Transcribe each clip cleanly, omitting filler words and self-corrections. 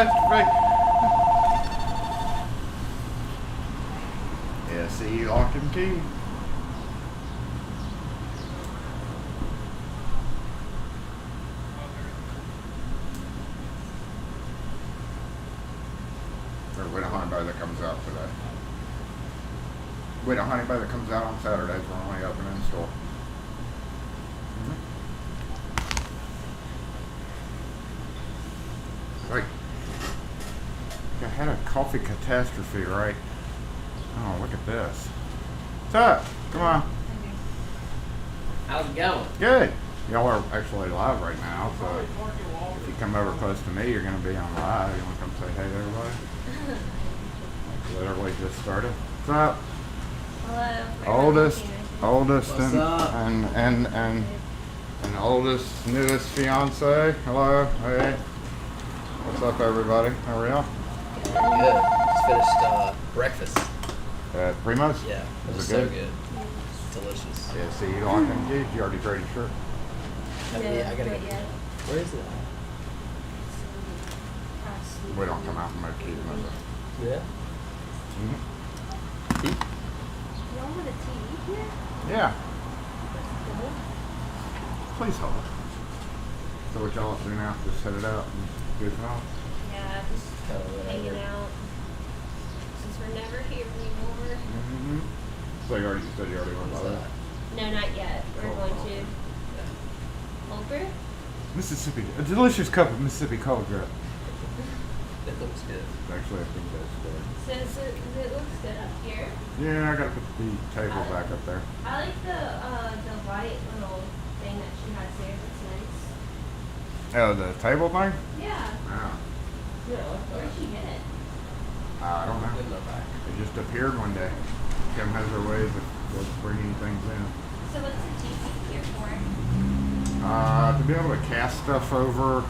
catastrophe. Yeah, see, locked and key. Wait a honey that comes out today. Wait a honey that comes out on Saturdays. We're only open in store. Right. I had a coffee catastrophe, right? Oh, look at this. What's up? Come on. How's it going? Good. Y'all are actually live right now, so if you come over close to me, you're going to be on live. You want to come say hey to everybody? Like literally just started. What's up? Hello. Oldest What's up? and oldest, newest fiance. Hello. Hey. What's up, everybody? How are y'all? Good. Just finished breakfast. Primo's? Yeah, it was Is it so good? good. Delicious. Yeah, see, you locked in keys. You already traded shirt. I gotta get. Where is it? We don't come out and make keys, Yeah. Mm-hmm. Tea? Y'all want a TV here? Yeah. Please hold. So what y'all do now? Just set it out and goof off? Yeah, just hanging out. Since we're never here anymore. Mm-hmm. So you said you already went by that? No, not yet. We're going to Cold Brew. Mississippi. A delicious cup of Mississippi cold brew. It looks good. Actually, I think that's good. So it looks good up here. Yeah, I gotta put the table back up there. I like the white little thing that she has there. That's nice. Oh, the table thing? Yeah. Oh. Where'd she get it? I don't know. In the back. It just appeared one day. Kim has her ways of bringing things in. So what's the TV here for? To be able to cast stuff over,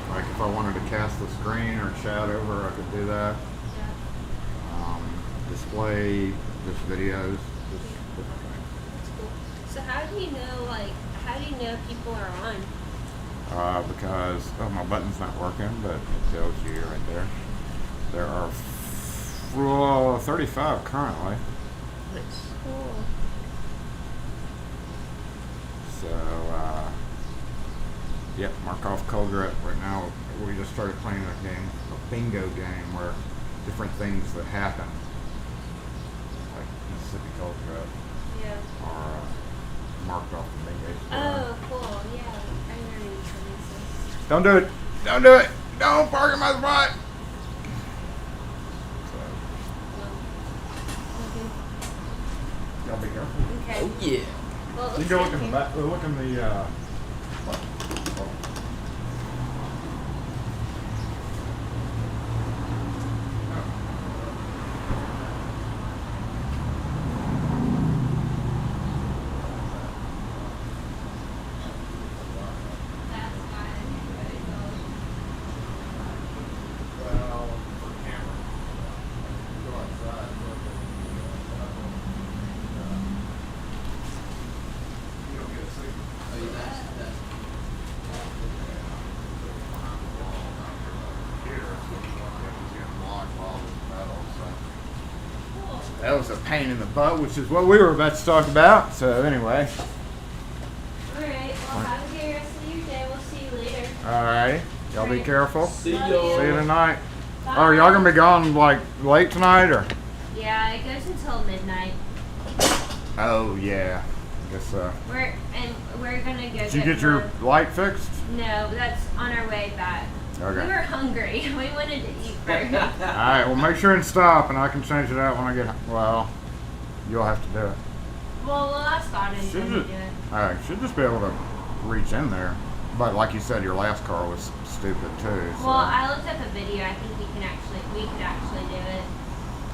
like if I wanted to cast the screen or chat over, I could do that. Yeah. Display just videos, just different things. That's cool. So how do you know people are on? Because my button's not working, but it tells you right there. There are 35 currently. Nice. Cool. So, yep, mark off cold grip. Right now, we just started playing a game, a bingo game, where different things that happen, like Mississippi cold grip, Yeah. are marked off the bingo score. Oh, cool. Yeah. I never knew this. Don't do it! Don't do it! Don't park in my spot! So, y'all be careful. Okay. Oh yeah. Well, it You looks go look like in the here. back. Look in the. That's fine. Well, for camera. Go outside. You don't get a signal. Oh, you nice. That was a pain in the butt, which is what we were about to talk about. So anyway, Alright, well have a good rest of your day. We'll see you later. all right, y'all be careful. See Love y'all. See you tonight. Bye. Oh, are y'all gonna be gone like late tonight or? Yeah, it goes until midnight. Oh yeah, I guess. We're gonna go. Did you get your light fixed? No, that's on our way back. Okay. We were hungry. We wanted to eat first. All right, well make sure and stop, and I can change it out when I get. Well, you'll have to do it. Well, ask God and Should do just, it. all right, should just be able to reach in there. But like you said, your last car was stupid too. So. Well, I looked up a video. I think we could actually do it.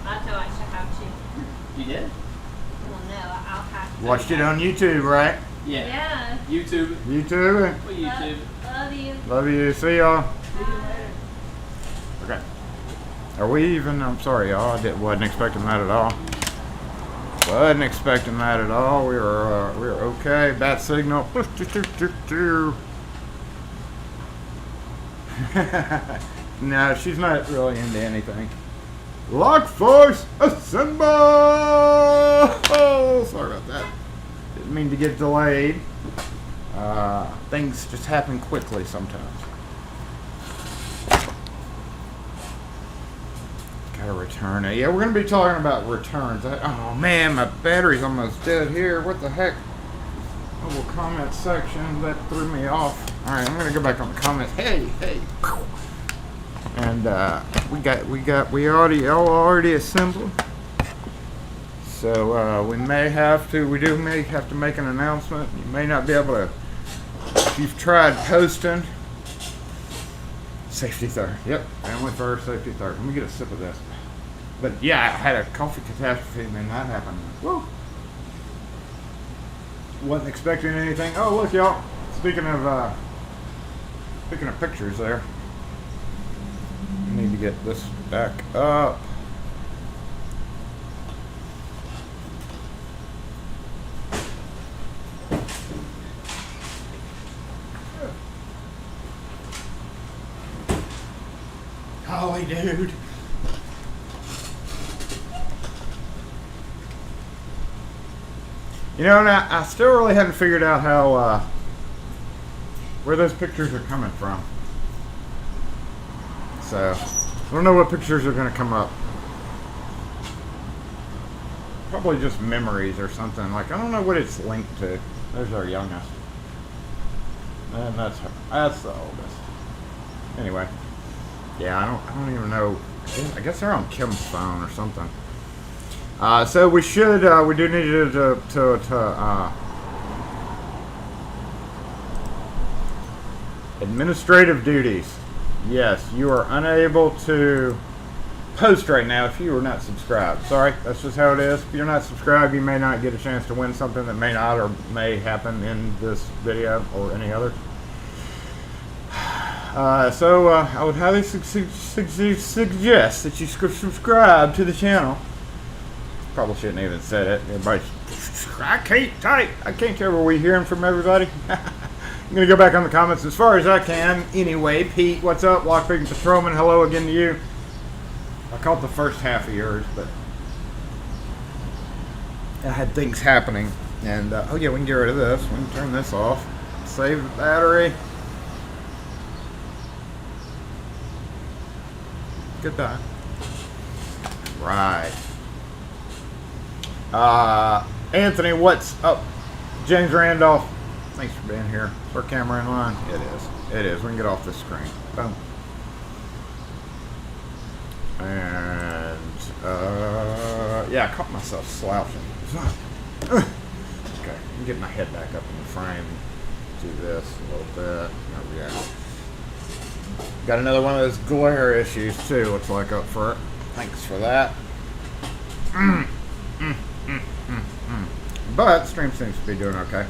I'll have to watch the how to. You did? Well, no, I'll have to. Watched it on YouTube, right? Yeah. YouTube. YouTube. What YouTube? Love you. Love you. See y'all. See you later. Okay. Are we even? I'm sorry, y'all. Wasn't expecting that at all. Wasn't expecting that at all. We were okay. Bat signal. No, she's not really into anything. LockForce Assemble! Oh, sorry about that. Didn't mean to get delayed. Things just happen quickly sometimes. Gotta return it. Yeah, we're gonna be talking about returns. Oh man, my battery's almost dead here. What the heck? Little comment section that threw me off. All right, I'm gonna go back on the comments. Hey. And we already assembled. So we may have to make an announcement. You may not be able to. If you've tried posting, safety third. Yep, family first, safety third. Let me get a sip of this. But yeah, I had a coffee catastrophe, man. That happened. Woo! Wasn't expecting anything. Oh, look, y'all. Speaking of pictures there. I need to get this back up. Holly, dude. You know, now, I still really haven't figured out how, where those pictures are coming from. So, I don't know what pictures are going to come up. Probably just memories or something. Like, I don't know what it's linked to. There's our youngest. And that's her. That's the oldest. Anyway. Yeah, I don't even know. I guess they're on Kim's phone or something. So we do need to administrative duties. Yes, you are unable to post right now if you are not subscribed. Sorry, that's just how it is. If you're not subscribed, you may not get a chance to win something that may not or may happen in this video or any other. So I would highly suggest that you subscribe to the channel. Probably shouldn't even said it. Everybody, I can't tell. Were we hearing from everybody? I'm gonna go back on the comments as far as I can. Anyway, Pete, what's up? Lockpicking Patrolman, hello again to you. I caught the first half of yours, but I had things happening. And oh yeah, we can get rid of this. We can turn this off. Save the battery. Goodbye. Right. Anthony, what's up? James Randolph, thanks for being here. Is our camera in line? It is. It is. We can get off this screen. Boom. And yeah, I caught myself slouching. Okay, I'm getting my head back up in the frame. Do this a little bit. Oh yeah. Got another one of those glare issues too. Looks like up for it. Thanks for that. But stream seems to be doing okay.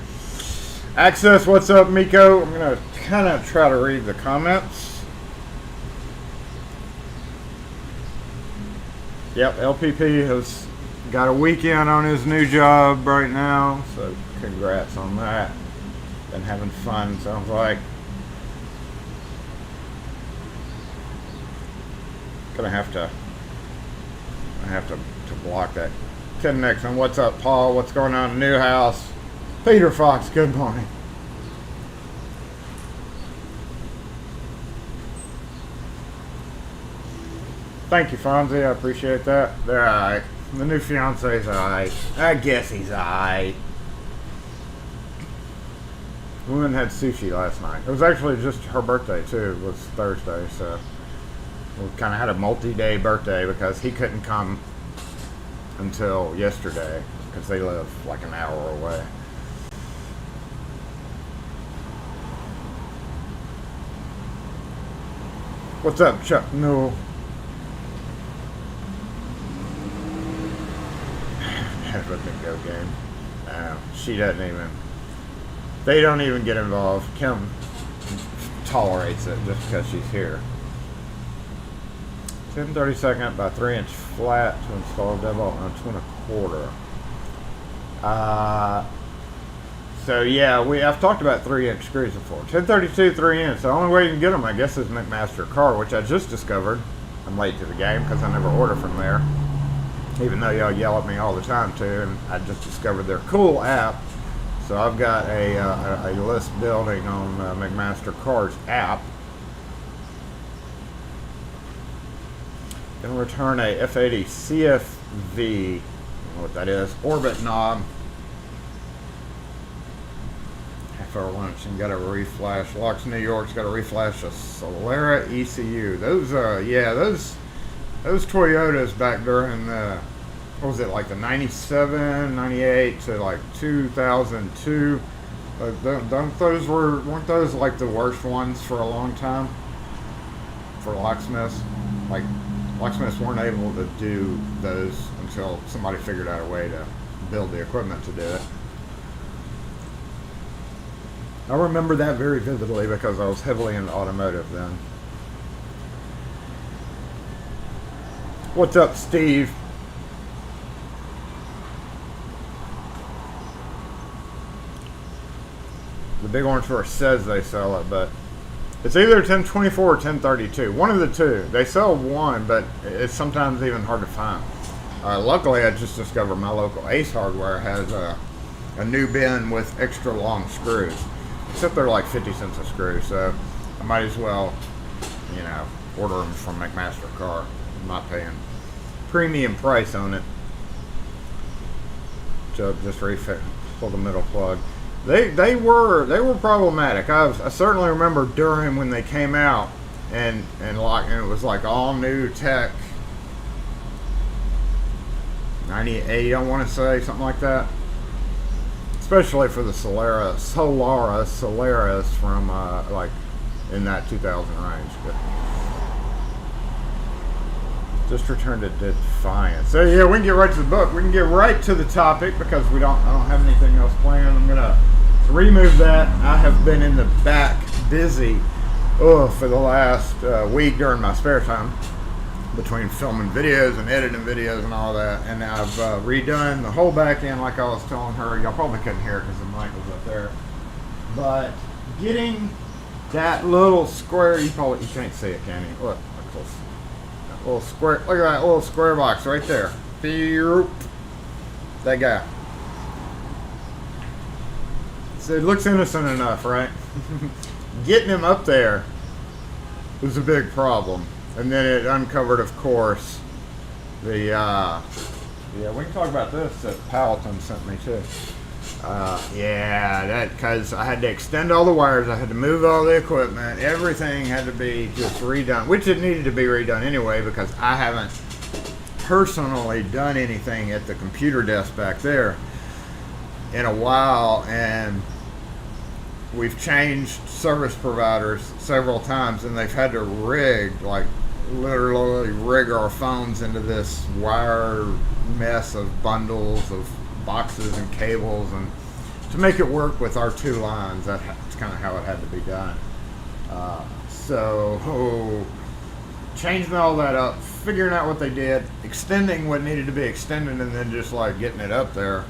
Access, what's up, Miko? I'm gonna kind of try to read the comments. Yep, LPP has got a weekend on his new job right now, so congrats on that. Been having fun, sounds like. Gonna have to block that. Ken Nixon, what's up, Paul? What's going on in the new house? Peter Fox, good morning. Thank you, Fonzie. I appreciate that. They're alright. The new fiance's alright. I guess he's alright. We went and had sushi last night. It was actually just her birthday, too. It was Thursday, so we kind of had a multi-day birthday because he couldn't come until yesterday because they live like an hour away. What's up, Chuck? No. That's a bingo game. She doesn't even. They don't even get involved. Kim tolerates it just because she's here. 10/32 by 3-inch flat to install deadbolt on 2 1/4. So yeah, I've talked about 3-inch screws before. 1032 3-inch. The only way you can get them, I guess, is McMaster Car, which I just discovered. I'm late to the game because I never order from there. Even though y'all yell at me all the time too, and I just discovered their cool app. So I've got a list building on McMaster Car's app. Gonna return a F80 CFV. I don't know what that is. Orbit knob. Half-hour lunch and got a reflash. Locks New York's got a reflash. A Solera ECU. Those those Toyotas back during the, what was it, like the 97, 98 to like 2002. Weren't those like the worst ones for a long time for locksmiths? Like locksmiths weren't able to do those until somebody figured out a way to build the equipment to do it. I remember that very vividly because I was heavily into automotive then. What's up, Steve? The Big Orange Store says they sell it, but it's either 1024 or 1032. One of the two. They sell one, but it's sometimes even hard to find. Luckily, I just discovered my local Ace Hardware has a new bin with extra long screws. Except they're like 50 cents a screw, so I might as well, you know, order them from McMaster Car. I'm not paying premium price on it. So just refit, pull the middle plug. They were problematic. I certainly remember during when they came out and it was like all new tech. 98, I want to say, something like that. Especially for the Solaris from like in that 2000 range. But just returned it Defiant. So yeah, we can get right to the book. We can get right to the topic because I don't have anything else planned. I'm gonna remove that. I have been in the back busy for the last week during my spare time between filming videos and editing videos and all that, and I've redone the whole back end like I was telling her. Y'all probably couldn't hear it because the mic was up there, but getting that little square, you can't see it, can you? Look close. That little square, look at that little square box right there. That guy. So it looks innocent enough, right? Getting him up there was a big problem. And then it uncovered, of course, the, yeah, we can talk about this that Palatine sent me too. Because I had to extend all the wires, I had to move all the equipment, everything had to be just redone, which it needed to be redone anyway because I haven't personally done anything at the computer desk back there in a while, and we've changed service providers several times, and they've had to literally rig our phones into this wire mess of bundles of boxes and cables, and to make it work with our two lines, that's kind of how it had to be done. So changing all that up, figuring out what they did, extending what needed to be extended, and then just like getting it up there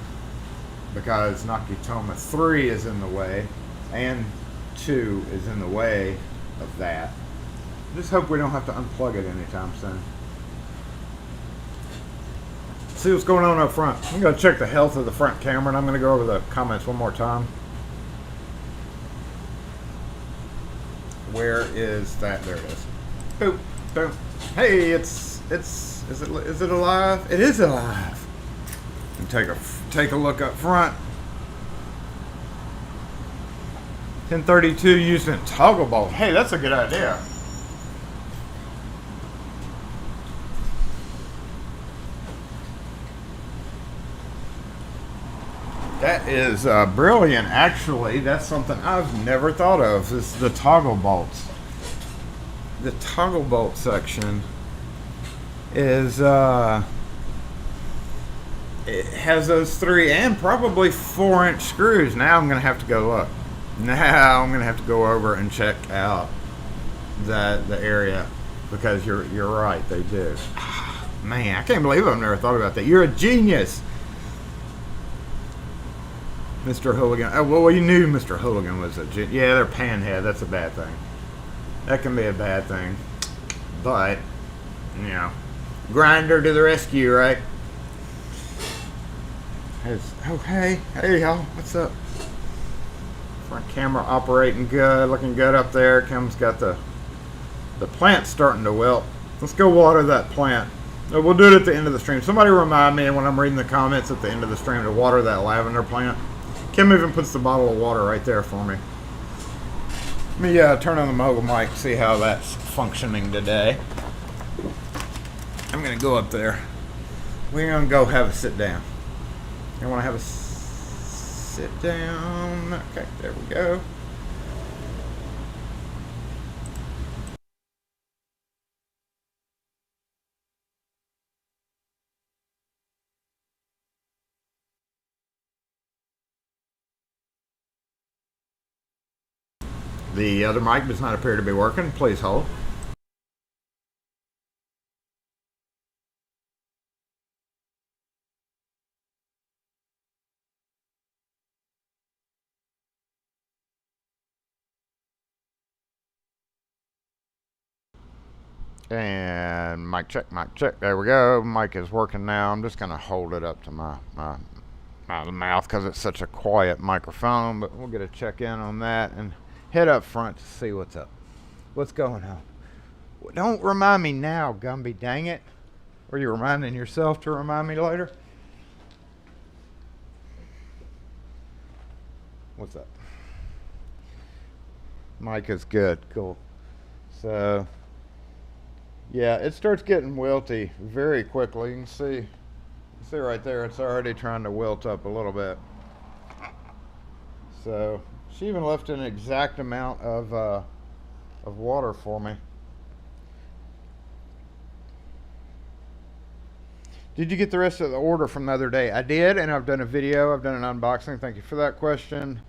because Nakatomi 3 is in the way and 2 is in the way of that. Just hope we don't have to unplug it anytime soon. See what's going on up front. I'm going to check the health of the front camera, and I'm going to go over the comments one more time. Where is that? There it is. Boop, boop. Hey, is it alive? It is alive. And take a look up front. 1032 using toggle bolt. Hey, that's a good idea. That is brilliant, actually. That's something I've never thought of, is the toggle bolts. The toggle bolt section is, it has those 3 and probably 4-inch screws. Now I'm going to have to go look. Now I'm going to have to go over and check out the area because you're right, they do. Man, I can't believe I've never thought about that. You're a genius. Mr. Hooligan. Oh, well, you knew Mr. Hooligan was a yeah, they're panhead. That's a bad thing. That can be a bad thing. But, you know, grinder to the rescue, right? Oh, hey, y'all. What's up? Front camera operating good, looking good up there. Kim's got the plant starting to wilt. Let's go water that plant. We'll do it at the end of the stream. Somebody remind me when I'm reading the comments at the end of the stream to water that lavender plant. Kim even puts the bottle of water right there for me. Let me turn on the mobile mic, see how that's functioning today. I'm going to go up there. We're going to go have a sit down. You want to have a sit down? Okay, there we go. The other mic does not appear to be working. Please hold. And mic check, mic check. There we go. Mic is working now. I'm just going to hold it up to my mouth because it's such a quiet microphone. But we'll get a check in on that and head up front to see what's up. What's going on? Well, don't remind me now, Gumby. Dang it. Are you reminding yourself to remind me later? What's up? Mic is good. Cool. So, yeah, it starts getting wilty very quickly. You can see right there, it's already trying to wilt up a little bit. So, she even left an exact amount of water for me. Did you get the rest of the order from the other day? I did, and I've done a video. I've done an unboxing. Thank you for that question.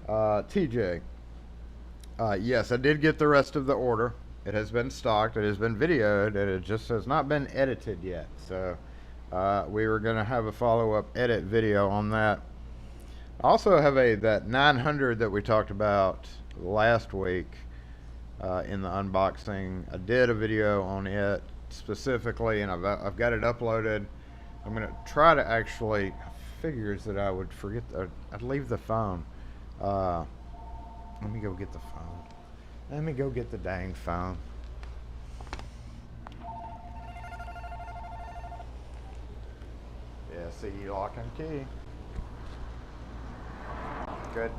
TJ. Yes, I did get the rest of the order. It has been stocked. It has been videoed. And it just has not been edited yet. So we were going to have a follow-up edit video on that. I also have that 900 that we talked about last week in the unboxing. I did a video on it specifically, and I've got it uploaded. I'm going to try to actually, figures that I would forget, I'd leave the phone. Let me go get the phone. Let me go get the dang phone. Yeah, see, lock and key. Good.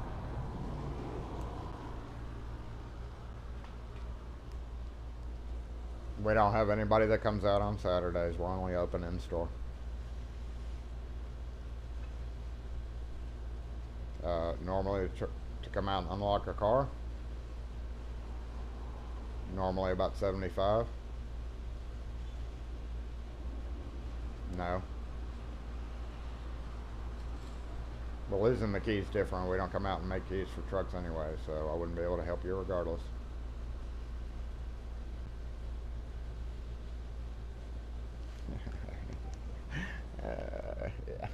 We don't have anybody that comes out on Saturdays. We're only open in store. Normally to come out and unlock a car, normally about 75. No. Well, losing the keys different. We don't come out and make keys for trucks anyway, so I wouldn't be able to help you regardless. Yeah.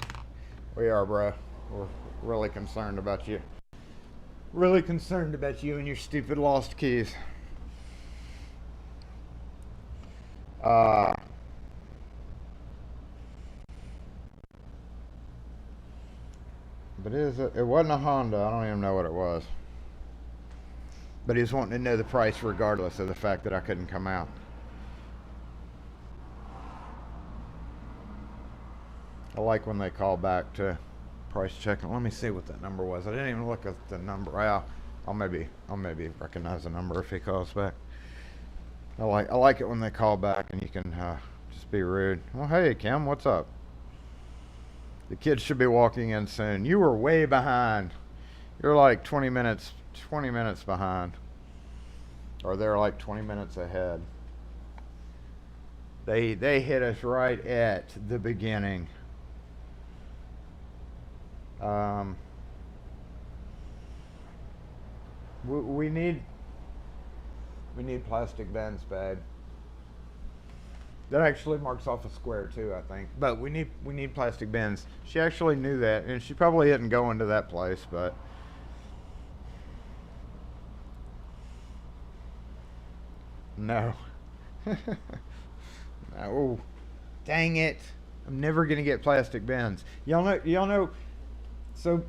We are, bro. We're really concerned about you. Really concerned about you and your stupid lost keys. But it wasn't a Honda. I don't even know what it was. But he was wanting to know the price regardless of the fact that I couldn't come out. I like when they call back to price check. Let me see what that number was. I didn't even look at the number. I'll maybe recognize the number if he calls back. I like it when they call back and you can just be rude. Well, hey Kim, what's up? The kids should be walking in soon. You were way behind. You're like 20 minutes behind. Or they're like 20 minutes ahead. They hit us right at the beginning. We need plastic bins, babe. That actually marks off a square too, I think. But we need plastic bins. She actually knew that, and she probably isn't going to that place, but no. Oh, dang it! I'm never gonna get plastic bins. Y'all know. So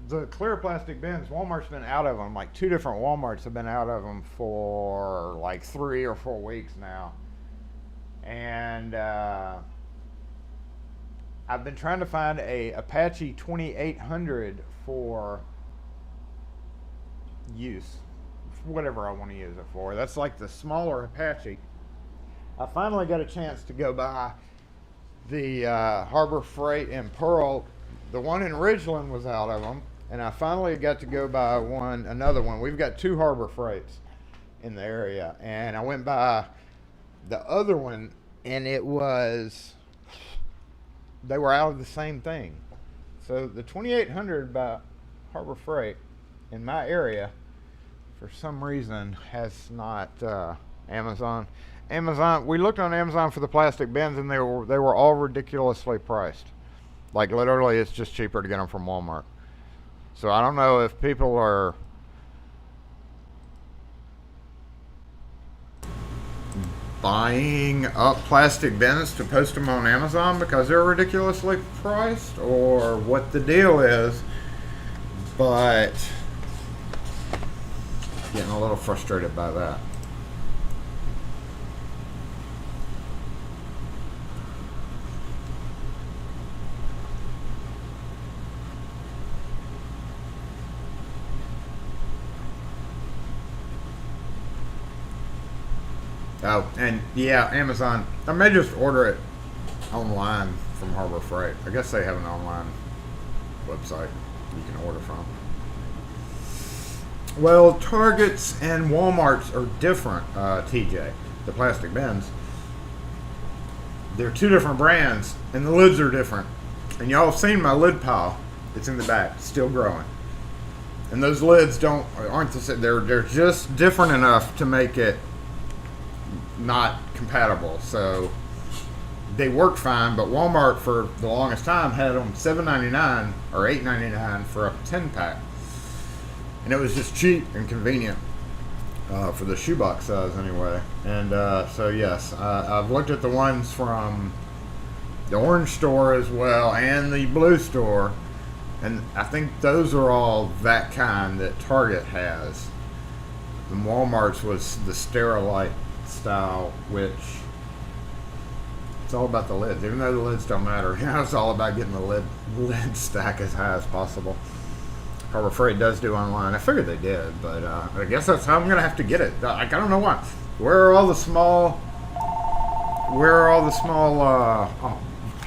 the clear plastic bins, Walmart's been out of them. Like 2 different Walmarts have been out of them for like 3 or 4 weeks now. And I've been trying to find a Apache 2800 for use, whatever I want to use it for. That's like the smaller Apache. I finally got a chance to go by the Harbor Freight in Pearl. The one in Ridgeland was out of them, and I finally got to go by another one. We've got 2 Harbor Freights in the area, and I went by the other one, and they were out of the same thing. So the 2800 by Harbor Freight in my area, for some reason, has not Amazon. We looked on Amazon for the plastic bins, and they were all ridiculously priced. Like literally, it's just cheaper to get them from Walmart. So I don't know if people are buying up plastic bins to post them on Amazon because they're ridiculously priced, or what the deal is. But getting a little frustrated by that. Oh, and yeah, Amazon. I may just order it online from Harbor Freight. I guess they have an online website you can order from. Well, Targets and Walmarts are different, TJ. The plastic bins. They're 2 different brands, and the lids are different. And y'all have seen my lid pile. It's in the back, still growing. And those lids aren't the same. They're just different enough to make it not compatible. So they work fine, but Walmart for the longest time had them $7.99 or $8.99 for a 10-pack, and it was just cheap and convenient for the shoebox size anyway. And so yes, I've looked at the ones from the orange store as well and the blue store, and I think those are all that kind that Target has. And Walmart's was the Sterilite style, which it's all about the lids. Even though the lids don't matter, it's all about getting the lid stack as high as possible. Harbor Freight does do online. I figured they did, but I guess that's how I'm gonna have to get it. I don't know why. Where are all the small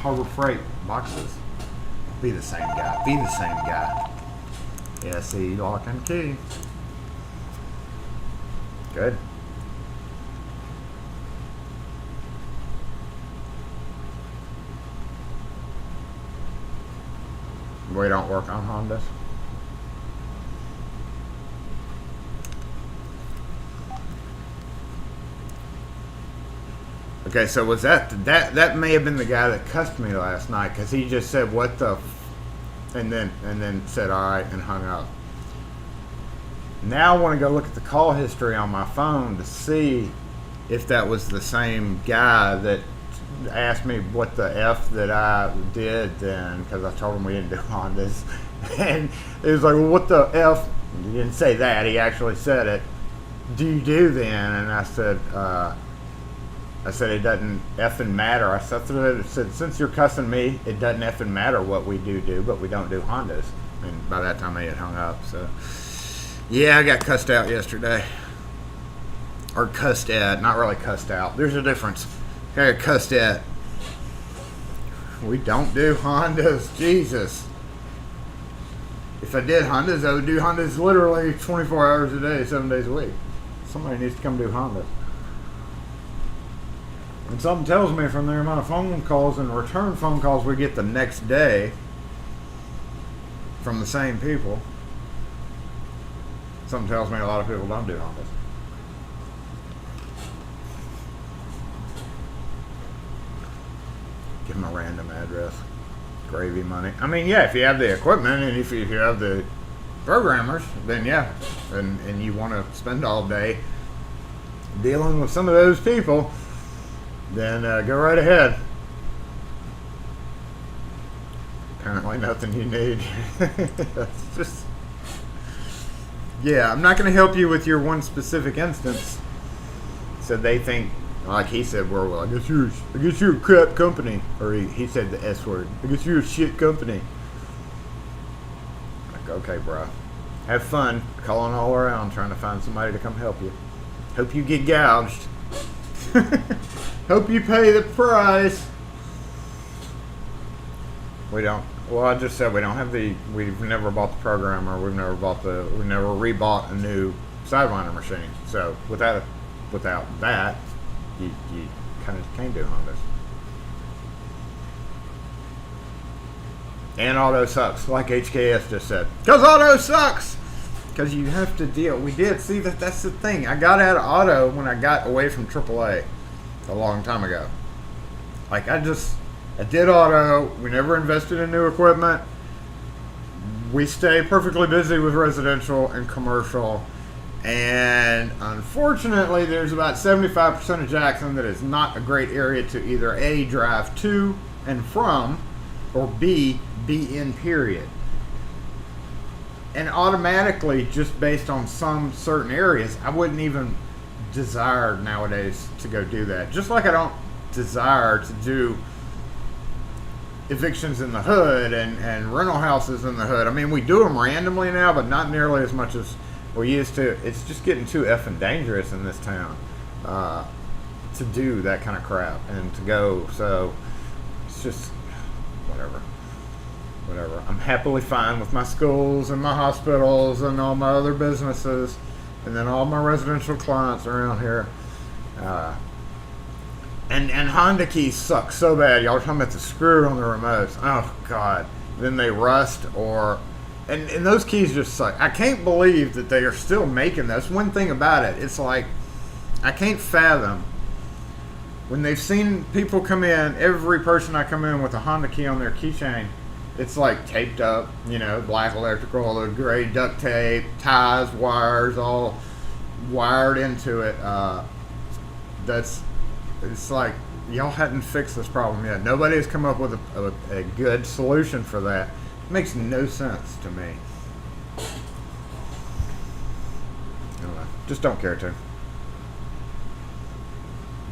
Harbor Freight boxes? Be the same guy. Yeah, see, lock and key. Good. We don't work on Hondas. Okay, so was that may have been the guy that cussed me last night, because he just said what the and then said all right and hung up. Now I want to go look at the call history on my phone to see if that was the same guy that asked me what the F that I did then, because I told him we didn't do Hondas. And he was like, well, what the F? He didn't say that. He actually said it. Do you do then? And I said it doesn't effing matter. I said, since you're cussing me, it doesn't effing matter what we do, but we don't do Hondas. And by that time, they had hung up. So, yeah, I got cussed out yesterday. Or cussed at. Not really cussed out. There's a difference. I got cussed at. We don't do Hondas. Jesus. If I did Hondas, I would do Hondas literally 24 hours a day, 7 days a week. Somebody needs to come do Hondas. And something tells me from the amount of phone calls and return phone calls we get the next day from the same people, something tells me a lot of people don't do Hondas. random address. Gravy money. I mean, yeah, if you have the equipment and if you have the programmers, then yeah, and you want to spend all day dealing with some of those people, then go right ahead. Apparently nothing you need. It's just, yeah, I'm not going to help you with your one specific instance. So they think, like he said, well, I guess you're a crap company. Or he said the S word. I guess you're a shit company. Like, okay, bro. Have fun calling all around trying to find somebody to come help you. Hope you get gouged. Hope you pay the price. We don't. Well, I just said we don't have the. We've never bought the programmer. We've never rebought a new Sidewinder machine. So without that, you kind of can't do Hondas. And auto sucks, like HKS just said. Because auto sucks! Because you have to deal. We did see that. That's the thing. I got out of auto when I got away from AAA a long time ago. Like I did auto. We never invested in new equipment. We stay perfectly busy with residential and commercial. And unfortunately, there's about 75% of Jackson that is not a great area to either A, drive to and from, or B, be in, period. And automatically, just based on some certain areas, I wouldn't even desire nowadays to go do that. Just like I don't desire to do evictions in the hood and rental houses in the hood. I mean, we do them randomly now, but not nearly as much as we used to. It's just getting too effing dangerous in this town to do that kind of crap and to go. So it's just whatever. I'm happily fine with my schools and my hospitals and all my other businesses and then all my residential clients around here. And Honda keys suck so bad. Y'all are talking about the screw on the remotes. Oh, God. Then they rust and those keys just suck. I can't believe that they are still making this. One thing about it, it's like, I can't fathom when they've seen people come in, every person I come in with a Honda key on their keychain, it's like taped up, black electrical, the gray duct tape, ties, wires, all wired into it. It's like, y'all hadn't fixed this problem yet. Nobody has come up with a good solution for that. It makes no sense to me. Anyway, just don't care to.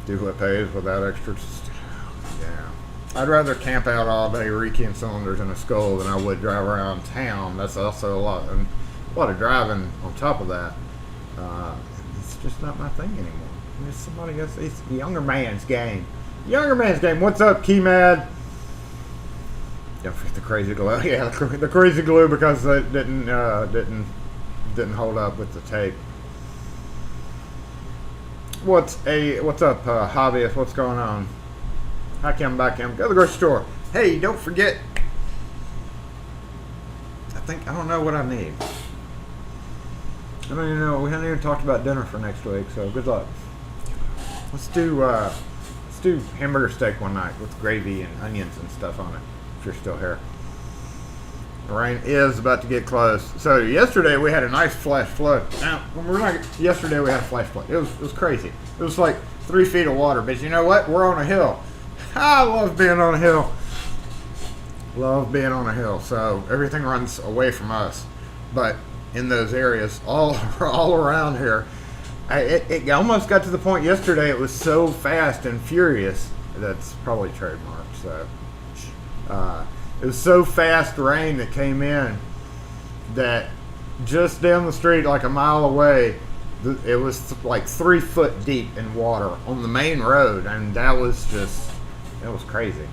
Do what pays without extra. Yeah. I'd rather camp out all day rekeying cylinders in a skull than I would drive around town. That's also a lot of driving on top of that. It's just not my thing anymore. It's somebody else. It's the younger man's game. What's up, Key-Mad? Don't forget the crazy glue. Yeah, the crazy glue because it didn't hold up with the tape. What's up, hobbyist? What's going on? Hi, Kim. Bye, Kim. Go to the grocery store. Hey, don't forget. I don't know what I need. I don't even know. We haven't even talked about dinner for next week, so good luck. Let's do hamburger steak one night with gravy and onions and stuff on it. If you're still here. The rain is about to get close. So yesterday we had a nice flash flood. Now, yesterday we had a flash flood. It was crazy. It was like 3 feet of water. But you know what? We're on a hill. I love being on a hill. So everything runs away from us. But in those areas, all around here, it almost got to the point yesterday. It was so fast and furious. That's probably trademarked. So it was so fast rain that came in that just down the street, like a mile away, it was like 3 foot deep in water on the main road, and that was crazy.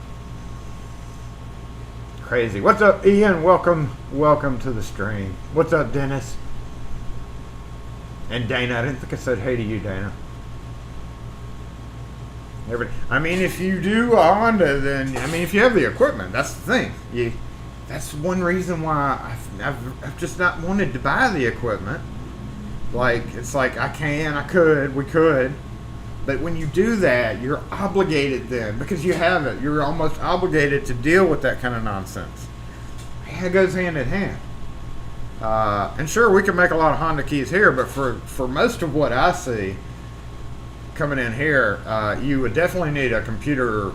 Crazy. What's up, Ian? Welcome to the stream. What's up, Dennis? And Dana. I didn't think I said hey to you, Dana. I mean, if you do a Honda, then if you have the equipment, that's the thing. That's one reason why I've just not wanted to buy the equipment. Like, it's like we could, But when you do that, you're obligated then, because you have it, you're almost obligated to deal with that kind of nonsense. It goes hand in hand. And sure, we can make a lot of Honda keys here, but for most of what I see coming in here, you would definitely need a computer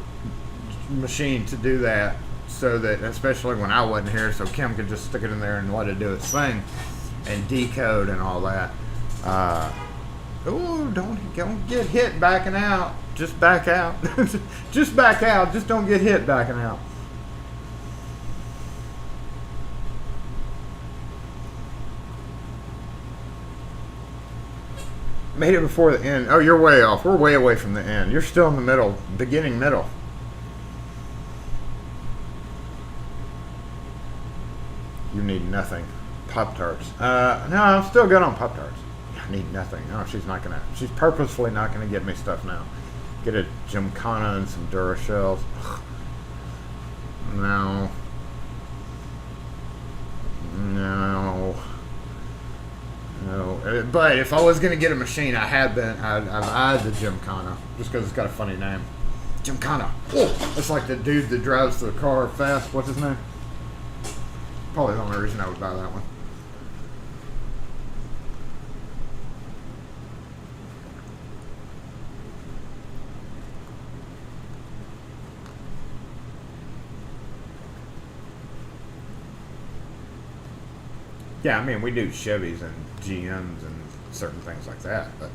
machine to do that, so that, especially when I wasn't here, so Kim could just stick it in there and let it do its thing and decode and all that. Oh, don't get hit backing out. Just back out. Just back out. Just don't get hit backing out. Made it before the end. Oh, you're way off. We're way away from the end. You're still in the middle. Beginning middle. You need nothing. Pop-Tarts. No, I'm still good on Pop-Tarts. I need nothing. No, she's purposefully not gonna get me stuff now. Get a Gymkhana and some Durashells. No. But if I was gonna get a machine, I've eyed the Gymkhana, just because it's got a funny name. Gymkhana. Oh, it's like the dude that drives the car fast. What's his name? Probably the only reason I would buy that one. Yeah, I mean, we do Chevys and GMs and certain things like that, but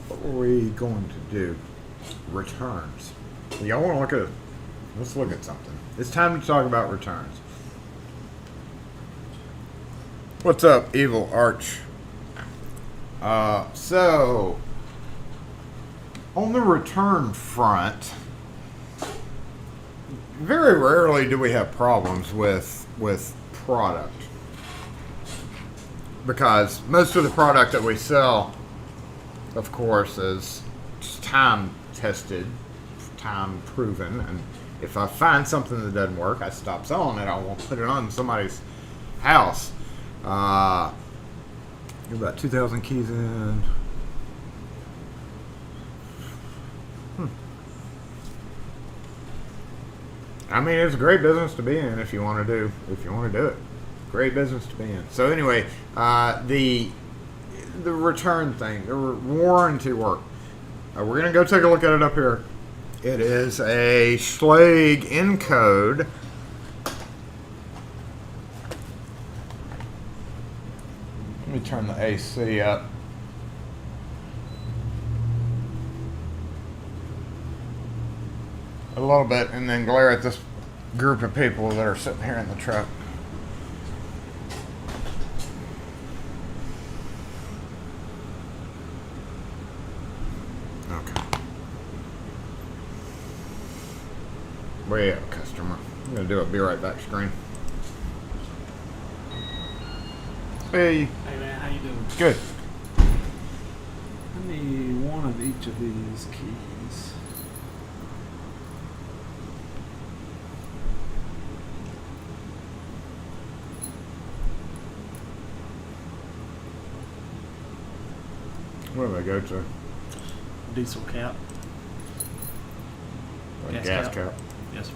what were we going to do? Returns. Y'all want to look at? Let's look at something. It's time to talk about returns. What's up, Evil Arch? So on the return front, very rarely do we have problems with product, because most of the product that we sell, of course, is just time tested, time proven, and if I find something that doesn't work, I stop selling it. I won't put it on somebody's house. You're about 2,000 keys in. I mean, it's a great business to be in if you want to do it. Great business to be in. So anyway, the return thing, the warranty work. We're gonna go take a look at it up here. It is a Schlage Encode. Let me turn the AC up. A little bit, and then glare at this group of people that are sitting here in the truck. Okay. Way up, customer. I'm gonna do a be right back screen. Hey. Hey man, how you doing? Good. I need one of each of these keys. Where do I go to? Diesel cap. Gas cap. Yes.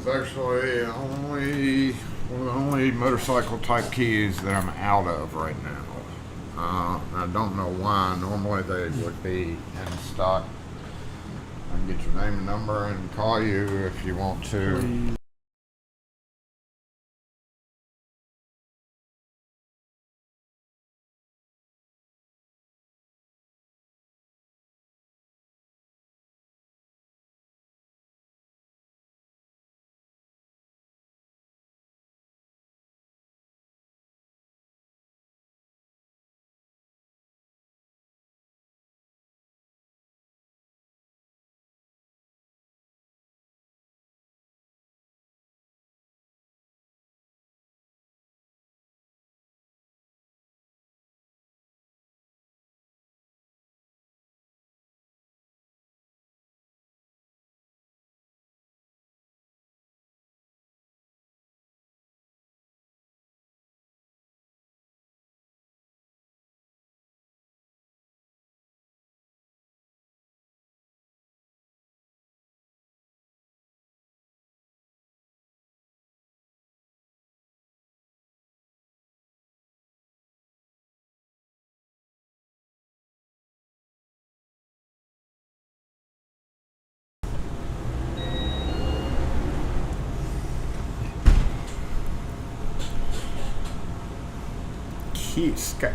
is actually only one of the only motorcycle type keys that I'm out of right now. I don't know why. Normally they would be in stock. I can get your name and number and call you if you want to. Please.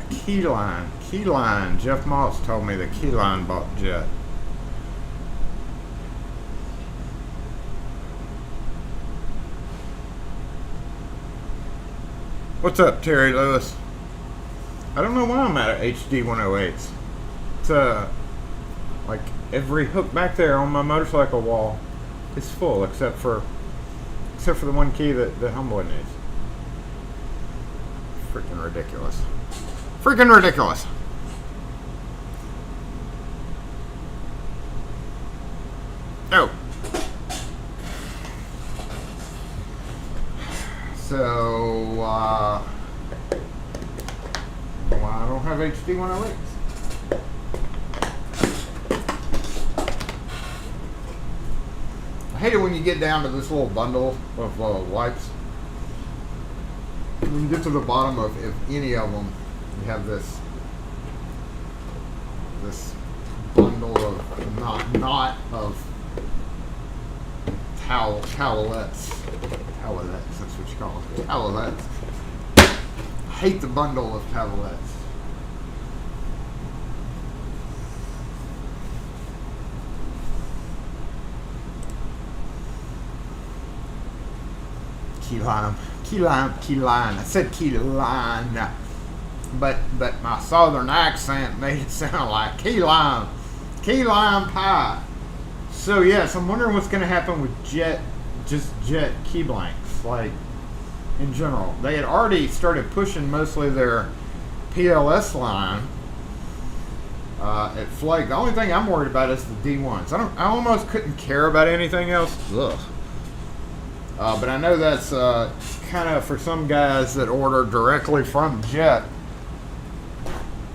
Keyline. Jeff Moss told me that Keyline bought Jet. What's up, Terry Lewis? I don't know why I'm out of HD 108s. It's like every hook back there on my motorcycle wall is full except for the one key that Homeboy needs. Freaking ridiculous. Freaking ridiculous. Oh. So, well, I don't have HD 108s. I hate it when you get down to this little bundle of wipes. When you get to the bottom of if any of them, you have this bundle of not of towelettes. Towelettes, that's what you call them. Towelettes. I hate the bundle of towelettes. Keyline. I said Keyline, but my southern accent made it sound like key lime pie. So yes, I'm wondering what's going to happen with Jet key blanks. Like in general, they had already started pushing mostly their PLS line at Flake. The only thing I'm worried about is the D1s. I almost couldn't care about anything else. Ugh. But I know that's kind of for some guys that order directly from Jet.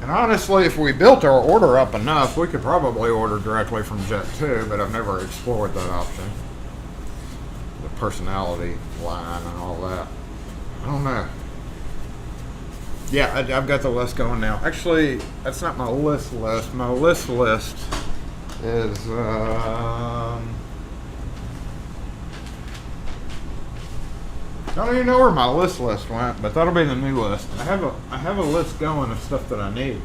And honestly, if we built our order up enough, we could probably order directly from Jet too, but I've never explored that option. The personality line and all that. I don't know. Yeah, I've got the list going now. Actually, that's not my list. My list is... I don't even know where my list went, but that'll be the new list. I have a list going of stuff that I need.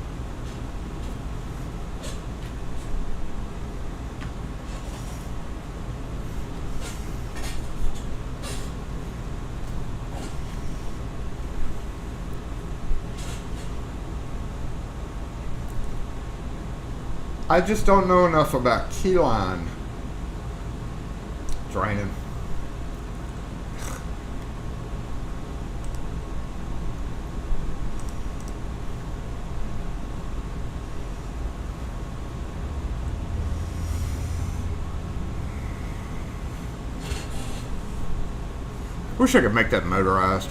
I just don't know enough about keyline draining. Wish I could make that motorized.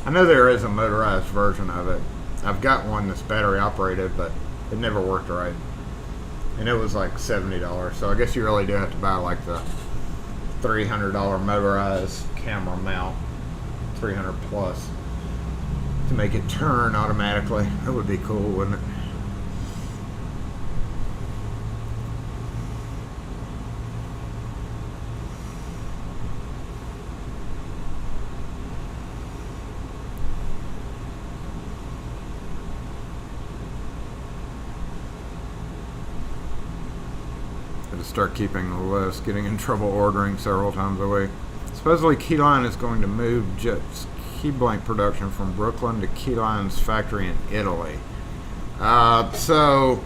I know there is a motorized version of it. I've got one that's battery operated, but it never worked right. And it was like $70. So I guess you really do have to buy like the $300 motorized camera mount, 300 plus, to make it turn automatically. That would be cool, wouldn't it? To start keeping the list, getting in trouble ordering several times a week. Supposedly Keyline is going to move Jet's key blank production from Brooklyn to Keyline's factory in Italy. So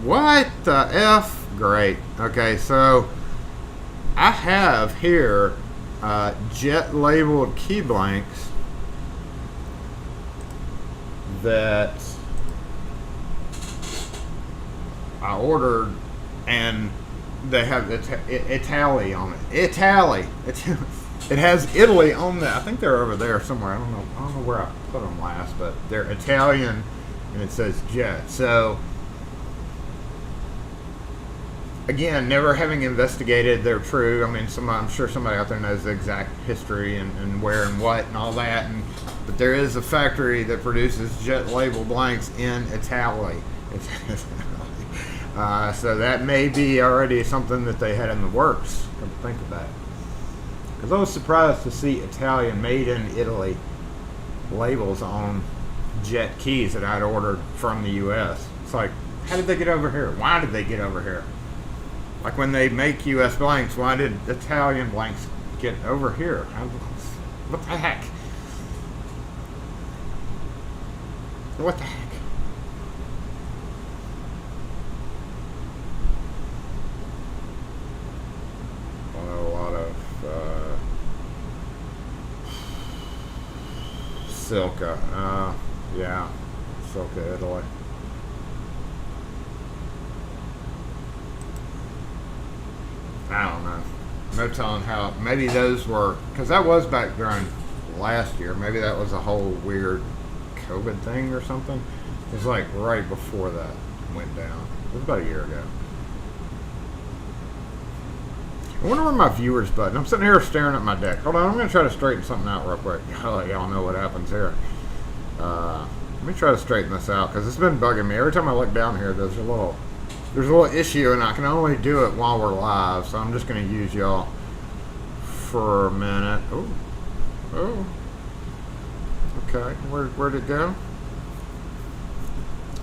what the F? Great. Okay, so I have here Jet labeled key blanks that I ordered, and they have Italy on it. Italy. It has Italy on that. I think they're over there somewhere. I don't know where I put them last, but they're Italian, and it says Jet. So again, never having investigated their true. I mean, I'm sure somebody out there knows the exact history and where and what and all that. But there is a factory that produces Jet label blanks in Italy. So that may be already something that they had in the works. Come to think of that. Because I was surprised to see Italian, made in Italy labels on Jet keys that I'd ordered from the U.S. It's like, how did they get over here? Why did they get over here? Like when they make U.S. blanks, why did Italian blanks get over here? What the heck? What the heck? Silka, yeah, Silka, Italy. I don't know. No telling how. Maybe those were, because that was back during last year. Maybe that was a whole weird COVID thing or something. It was like right before that went down. It was about a year ago. I wonder where my viewers button. I'm sitting here staring at my deck. Hold on, I'm going to try to straighten something out real quick. Y'all know what happens here. Let me try to straighten this out because it's been bugging me. Every time I look down here, there's a little issue, and I can only do it while we're live. So I'm just going to use y'all for a minute. Oh. Okay, where'd it go?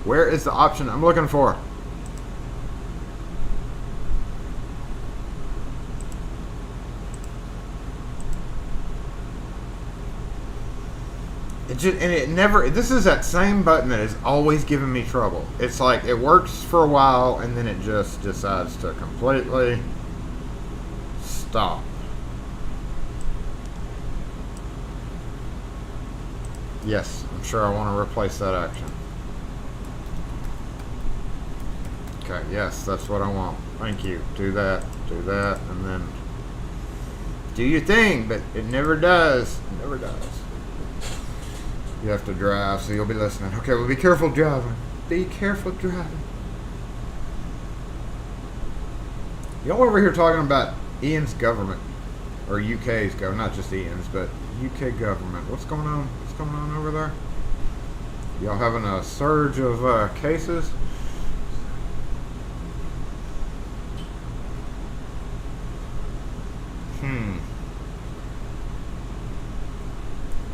Where is the option I'm looking for? This is that same button that is always giving me trouble. It's like it works for a while and then it just decides to completely stop. Yes, I'm sure I want to replace that action. Okay, yes, that's what I want. Thank you. Do that, and then do your thing, but it never does. It never does. You have to drive, so you'll be listening. Okay, well, be careful driving. Be careful driving. Y'all over here talking about Ian's government, or UK's government, not just Ian's, but UK government. What's going on? What's going on over there? Y'all having a surge of cases?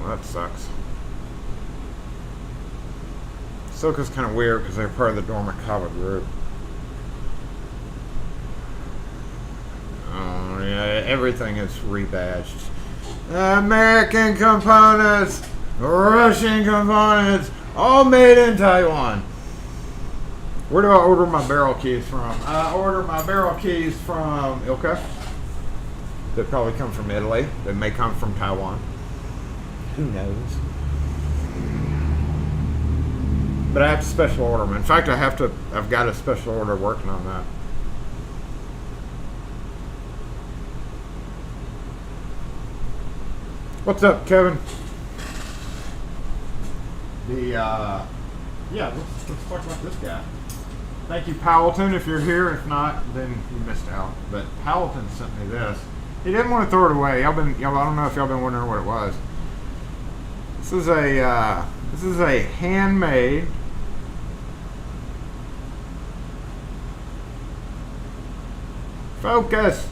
Well, that sucks. Silka's kind of weird because they're part of the Dormicava group. Oh, yeah, everything is rebadged. American components, Russian components, all made in Taiwan. Where do I order my barrel keys from? I order my barrel keys from Ilka. They probably come from Italy. They may come from Taiwan. Who knows? But I have to special order them. In fact, I've got a special order working on that. What's up, Kevin? Yeah, let's talk about this guy. Thank you, Powelton, if you're here. If not, then you missed out. But Powelton sent me this. He didn't want to throw it away. I don't know if y'all been wondering what it was. This is a handmade focus.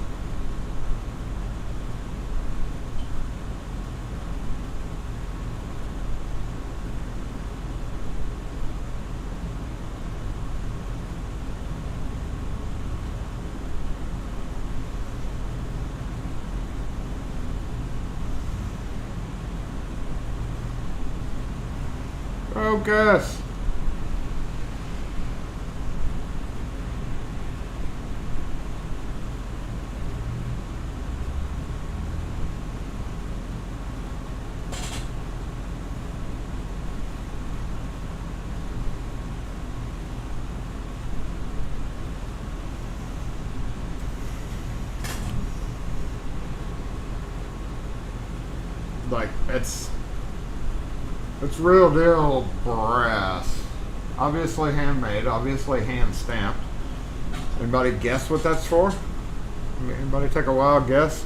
Focus. Like, it's real deal brass. Obviously handmade, obviously hand stamped. Anybody guess what that's for? Anybody take a wild guess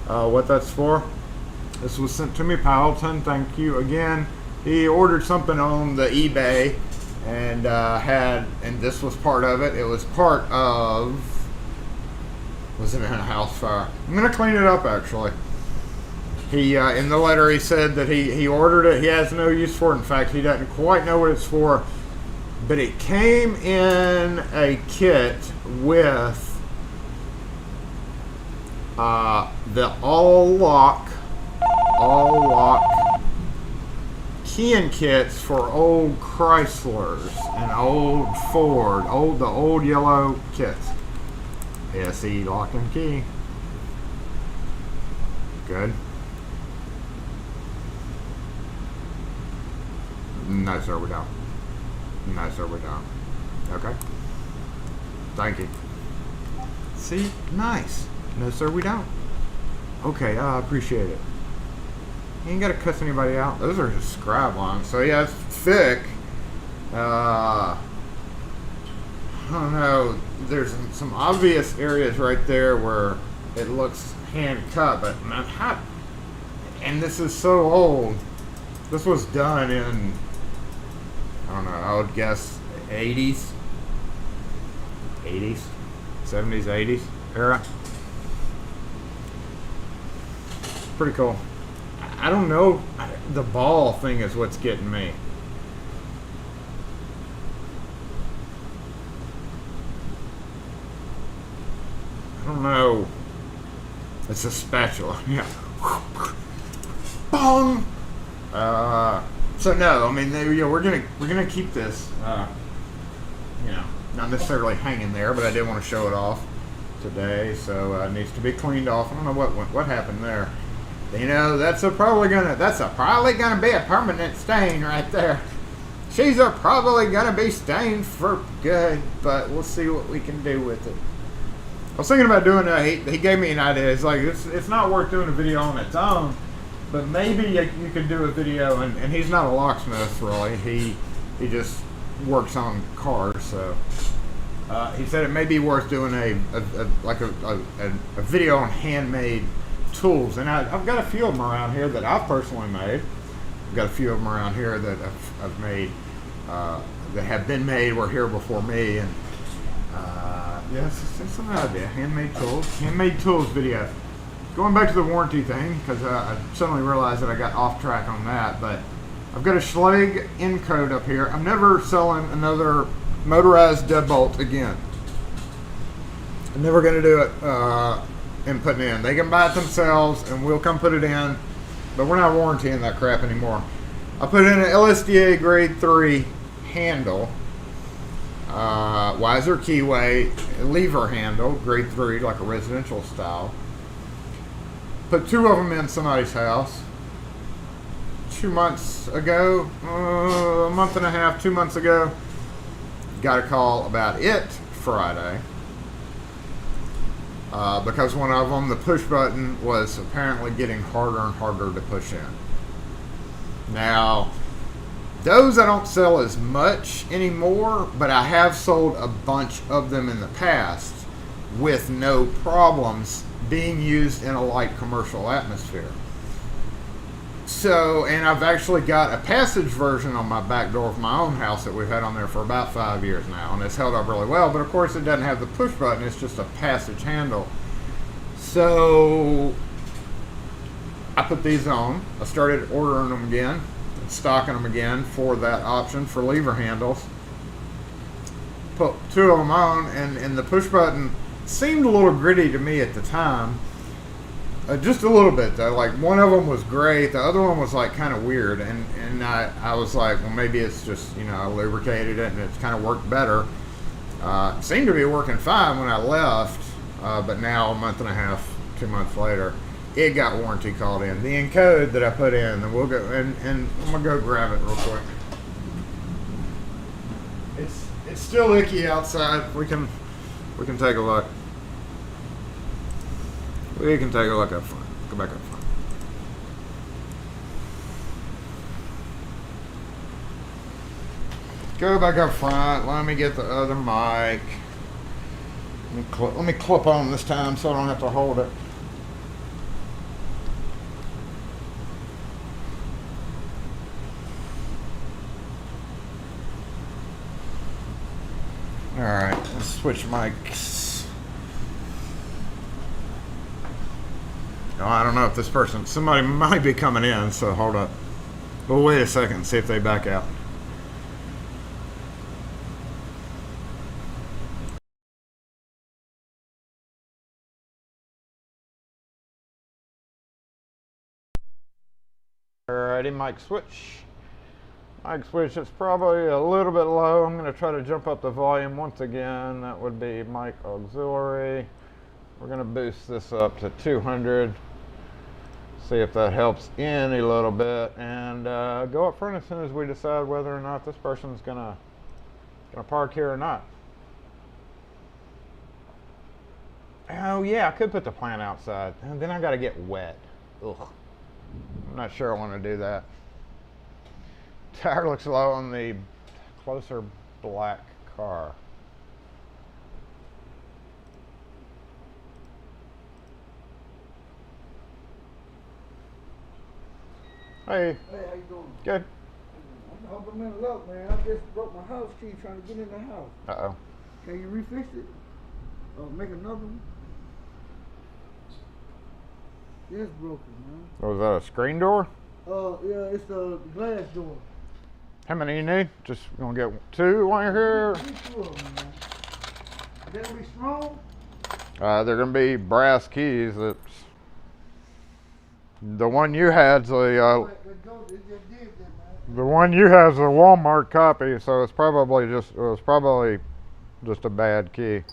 what that's for? This was sent to me, Powelton. Thank you again. He ordered something on the eBay and and this was part of it. It was part of, was it in a house fire? I'm gonna clean it up actually. He in the letter he said that he ordered it. He has no use for it. In fact, he doesn't quite know what it's for. But it came in a kit with the all lock keying kits for old Chryslers and old Ford, the old yellow kits. SE lock and key. Good. No, sir, we don't. No, sir, we don't. Okay. Thank you. See? Nice. No, sir, we don't. Okay, I appreciate it. You ain't got to cuss anybody out. Those are just scribe lines. So, yeah, it's thick. I don't know. There's some obvious areas right there where it looks hand cut, but man, how? And this is so old. This was done in, I don't know, I would guess 80s, 70s, 80s era. Pretty cool. I don't know, the ball thing is what's getting me. I don't know. It's a spatula. Yeah. Boom. So no, I mean, we're gonna keep this, not necessarily hanging there, but I did want to show it off today. So it needs to be cleaned off. I don't know what happened there. That's probably gonna be a permanent stain right there. She's probably gonna be stained for good, but we'll see what we can do with it. I was thinking about doing that. He gave me an idea. It's like it's not worth doing a video on its own. But maybe you could do a video, and he's not a locksmith really. He just works on cars. So he said it may be worth doing a video on handmade tools. And I've got a few of them around here that I've personally made. I've got a few of them around here that I've made that have been made, were here before me. And it's an idea. Handmade tools video. Going back to the warranty thing, because I suddenly realized that I got off track on that, but I've got a Schlage encode up here. I'm never selling another motorized deadbolt again. I'm never going to do it and put it in. They can buy it themselves, and we'll come put it in, but we're not warrantying that crap anymore. I put in an LSDA grade 3 handle, Weiser keyway, lever handle, grade 3, like a residential style. Put 2 of them in somebody's house 2 months ago, a month and a half, 2 months ago. Got a call about it Friday because one of them, the push button, was apparently getting harder and harder to push in. Now, those I don't sell as much anymore, but I have sold a bunch of them in the past. with no problems being used in a light commercial atmosphere. So, and I've actually got a passage version on my back door of my own house that we've had on there for about 5 years now, and it's held up really well, but of course it doesn't have the push button, it's just a passage handle. So I put these on. I started ordering them again, stocking them again for that option for lever handles. Put 2 of them on, and the push button seemed a little gritty to me at the time. Just a little bit though. Like one of them was great, the other one was like kind of weird, and I was like, well, maybe it's just, you know, I lubricated it and it's kind of worked better. It seemed to be working fine when I left, but now a month and a half, 2 months later, it got warranty called in. The encode that I put in, and we'll go and I'm gonna go grab it real quick. It's still icky outside. We can take a look. We can take a look up front. Go back up front. Go back up front. Let me get the other mic. Let me clip on this time so I don't have to hold it. All right, let's switch mics. Oh, I don't know if this person, somebody might be coming in, so hold up. We'll wait a second and see if they back out. Alrighty, mic switch. Mic switch, it's probably a little bit low. I'm going to try to jump up the volume once again. That would be mic auxiliary. We're going to boost this up to 200. See if that helps any little bit, and go up front as soon as we decide whether or not this person's gonna park here or not. Oh yeah, I could put the plant outside, and then I got to get wet. Ugh. I'm not sure I want to do that. Tire looks low on the closer black car. Hey. Hey, how you doing? Good. I'm helping men up, man. I just broke my house key trying to get in the house. Uh-oh. Can you refix it? Or make another one? Yeah, it's broken, man. Was that a screen door? Yeah, it's a glass door. How many you need? Just gonna get 2 while you're here? Get 2 of them, man. They'll be strong? They're gonna be brass keys. That's the one you had's the one you have a Walmart copy, so it's probably just a bad key.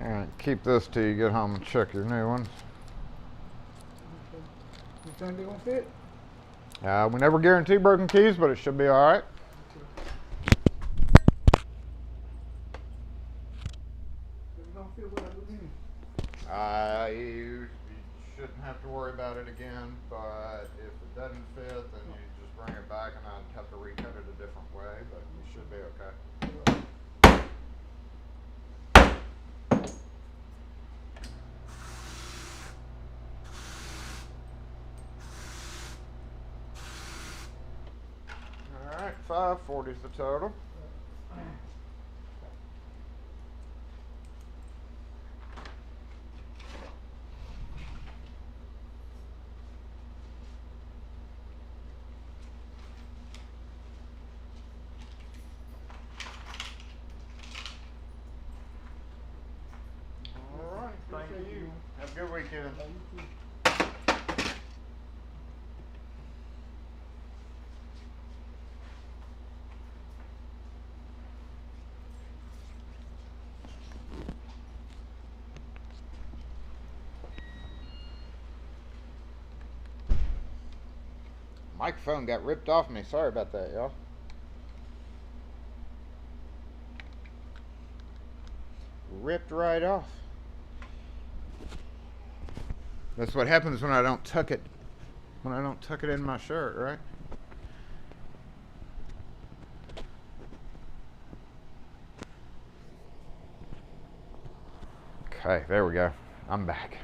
Alright, keep this till you get home and check your new ones. You think they gonna fit? We never guarantee broken keys, but it should be alright. If it don't fit, what I do then? You shouldn't have to worry about it again, but if it doesn't fit, then you just bring it back and I'd have to recut it a different way, but you should be okay. 540 is the total. All right, thank you. Have a good weekend. Microphone got ripped off me. Sorry about that, y'all. Ripped right off. That's what happens when I don't tuck it. When I don't tuck it in my shirt, right? Okay, there we go. I'm back.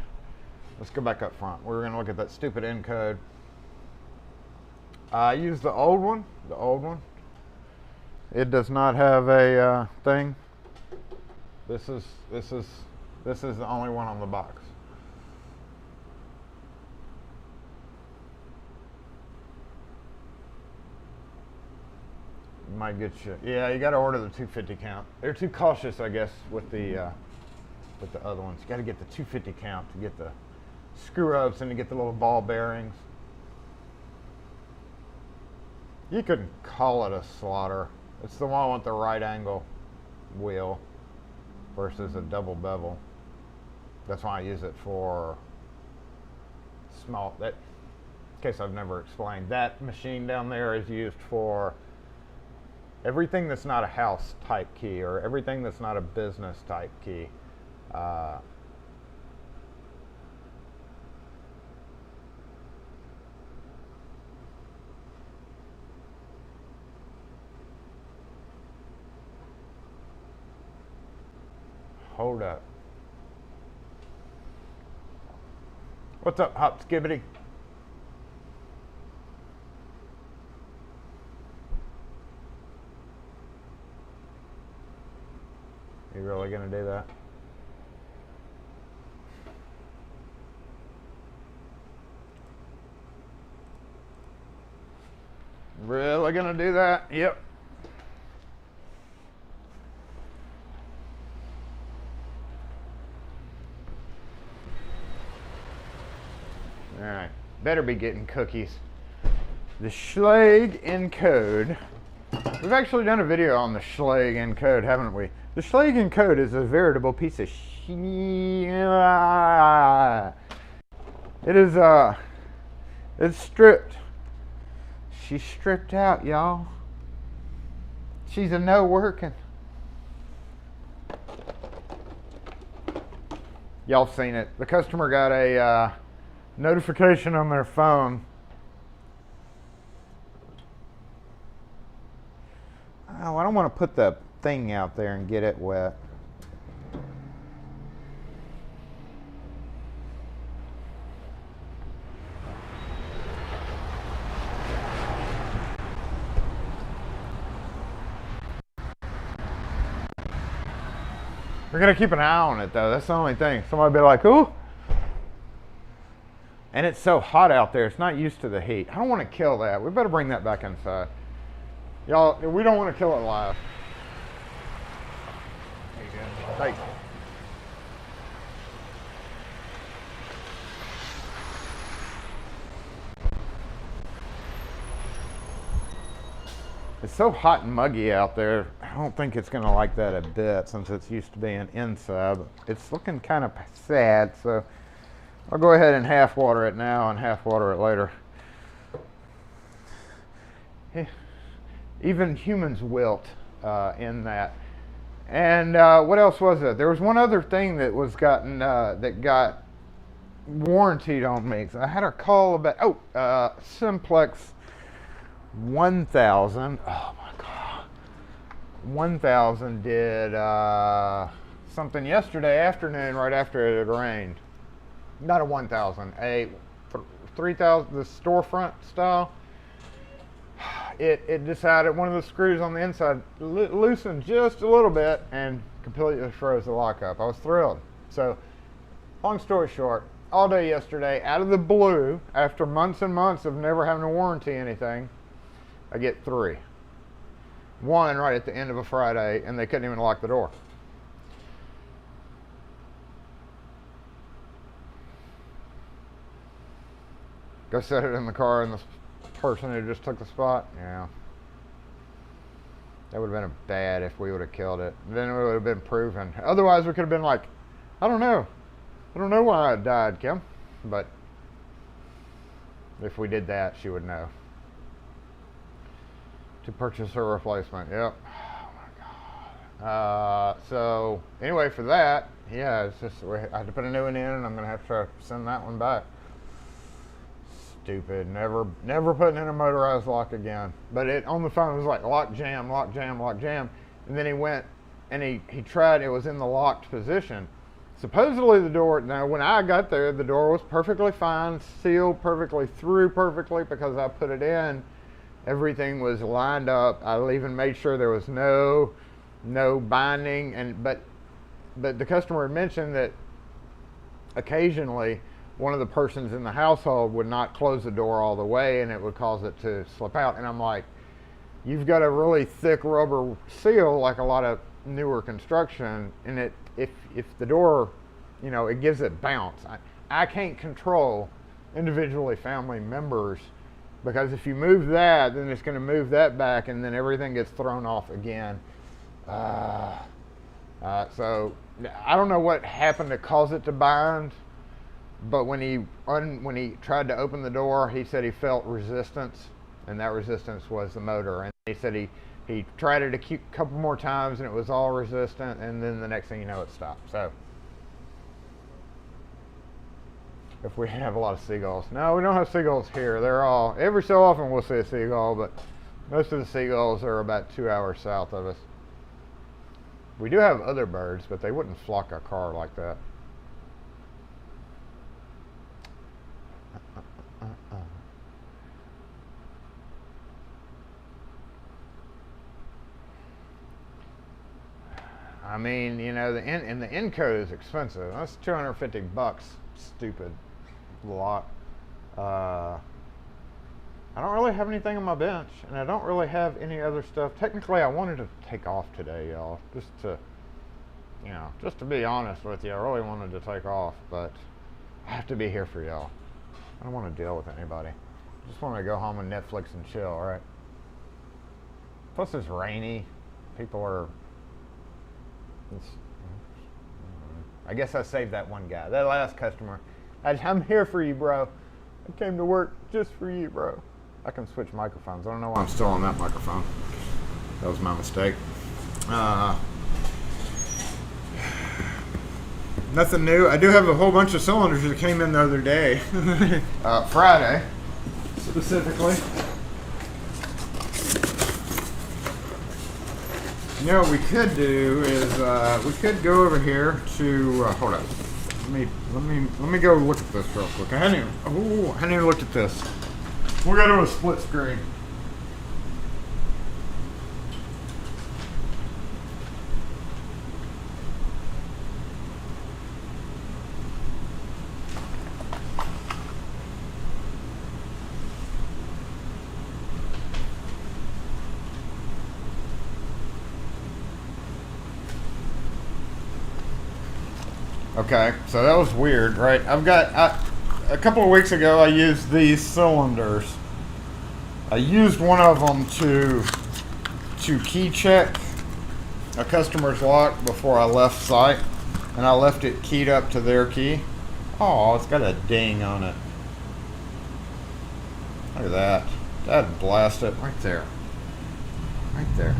Let's go back up front. We're going to look at that stupid encode. I used the old one. The old one. It does not have a thing. This is the only one on the box. You might get you. Yeah, you got to order the 250 count. They're too cautious, I guess, with the other ones. You got to get the 250 count to get the screw ups and to get the little ball bearings. You could call it a slaughter. It's the one with the right angle wheel versus a double bevel. That's why I use it for small. That, in case I've never explained, that machine down there is used for everything that's not a house type key or everything that's not a business type key. Hold up. What's up, Hop Skibbity? You really gonna do that? Really gonna do that? Yep. All right, better be getting cookies. The Schlage encode. We've actually done a video on the Schlage encode, haven't we? The Schlage encode is a veritable piece of shit. It is, it's stripped. She's stripped out, y'all. She's a no working. Y'all seen it. The customer got a notification on their phone. Oh, I don't want to put the thing out there and get it wet. We're gonna keep an eye on it though. That's the only thing. Somebody be like, "Ooh." And it's so hot out there, it's not used to the heat. I don't want to kill that. We better bring that back inside. Y'all, we don't want to kill it live. There you go. Thanks. It's so hot and muggy out there. I don't think it's going to like that a bit since it's used to being inside. It's looking kind of sad, so I'll go ahead and half water it now and half water it later. Even humans wilt in that. And what else was it? There was one other thing that was gotten that got warranted on me. I had a call about Simplex 1000. Oh my god, 1000 did something yesterday afternoon right after it had rained. Not a 1000, a 3000, the storefront style. it decided one of the screws on the inside loosened just a little bit and completely froze the lock up. I was thrilled. So, long story short, all day yesterday, out of the blue, after months and months of never having to warranty anything, I get 3. One right at the end of a Friday, and they couldn't even lock the door. Go set it in the car, and the person who just took the spot, yeah. That would have been bad if we would have killed it. Then it would have been proven. Otherwise, we could have been like, I don't know. I don't know why I died, Kim. But if we did that, she would know. To purchase her replacement, yep. Oh my God. So anyway, for that, yeah, it's just I had to put a new one in, and I'm gonna have to send that one back. Stupid. Never putting in a motorized lock again. But it on the phone it was like lock jam, lock jam, lock jam, and then he went and he tried. It was in the locked position. Supposedly the door. Now when I got there, the door was perfectly fine, sealed perfectly, through perfectly because I put it in. Everything was lined up. I even made sure there was no binding. And but the customer had mentioned that occasionally one of the persons in the household would not close the door all the way, and it would cause it to slip out. And I'm like, you've got a really thick rubber seal, like a lot of newer construction, and if the door, you know, it gives it bounce. I can't control individually family members, because if you move that, then it's going to move that back, and then everything gets thrown off again. So I don't know what happened to cause it to bind. But when he tried to open the door, he said he felt resistance, and that resistance was the motor. And he said he tried it a couple more times, and it was all resistant, and then the next thing you know, it stopped. So if we have a lot of seagulls. No, we don't have seagulls here. They're all, every so often we'll see a seagull, but most of the seagulls are about 2 hours south of us. We do have other birds, but they wouldn't flock a car like that. I mean, you know, the Encode is expensive. That's $250. Stupid lot. I don't really have anything on my bench, and I don't really have any other stuff. Technically, I wanted to take off today, y'all, just to be honest with you. I really wanted to take off, but I have to be here for y'all. I don't want to deal with anybody. I just want to go home and Netflix and chill, right? Plus, it's rainy. People are. I guess I saved that one guy. That last customer. I'm here for you, bro. I came to work just for you, bro. I can switch microphones. I don't know why I'm still on that microphone. That was my mistake. Nothing new. I do have a whole bunch of cylinders that came in the other day. Friday, specifically. You know what we could do is we could go over here to hold on. Let me go look at this real quick. I hadn't even looked at this. We'll go to a split screen. Okay, so that was weird, right? I've got, a couple of weeks ago I used these cylinders. I used one of them to key check a customer's lock before I left site, and I left it keyed up to their key. Oh, it's got a ding on it. Look at that. That'd blast it right there. Right there.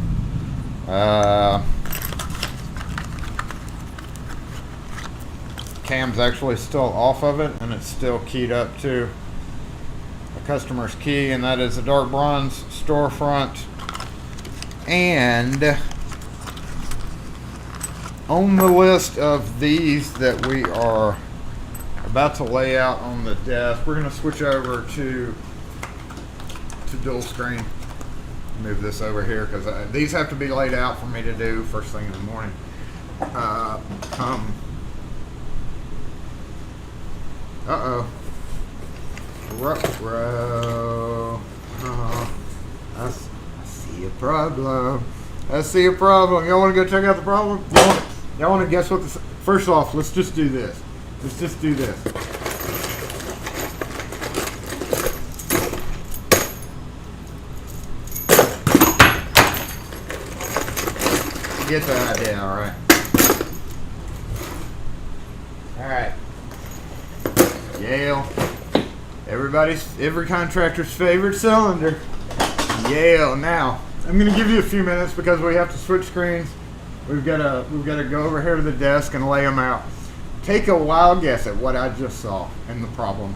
Cam's actually still off of it, and it's still keyed up to a customer's key, and that is a dark bronze storefront. And on the list of these that we are about to lay out on the desk, we're going to switch over to dual screen. Move this over here because these have to be laid out for me to do first thing in the morning. Uh-oh. I see a problem. I see a problem. Y'all want to go check out the problem? Y'all want to guess what this... First off, let's just do this. Let's just do this. You get the idea, alright. Alright. Yale. Every contractor's favorite cylinder. Yale. Now, I'm gonna give you a few minutes because we have to switch screens. We've gotta go over here to the desk and lay them out. Take a wild guess at what I just saw and the problem.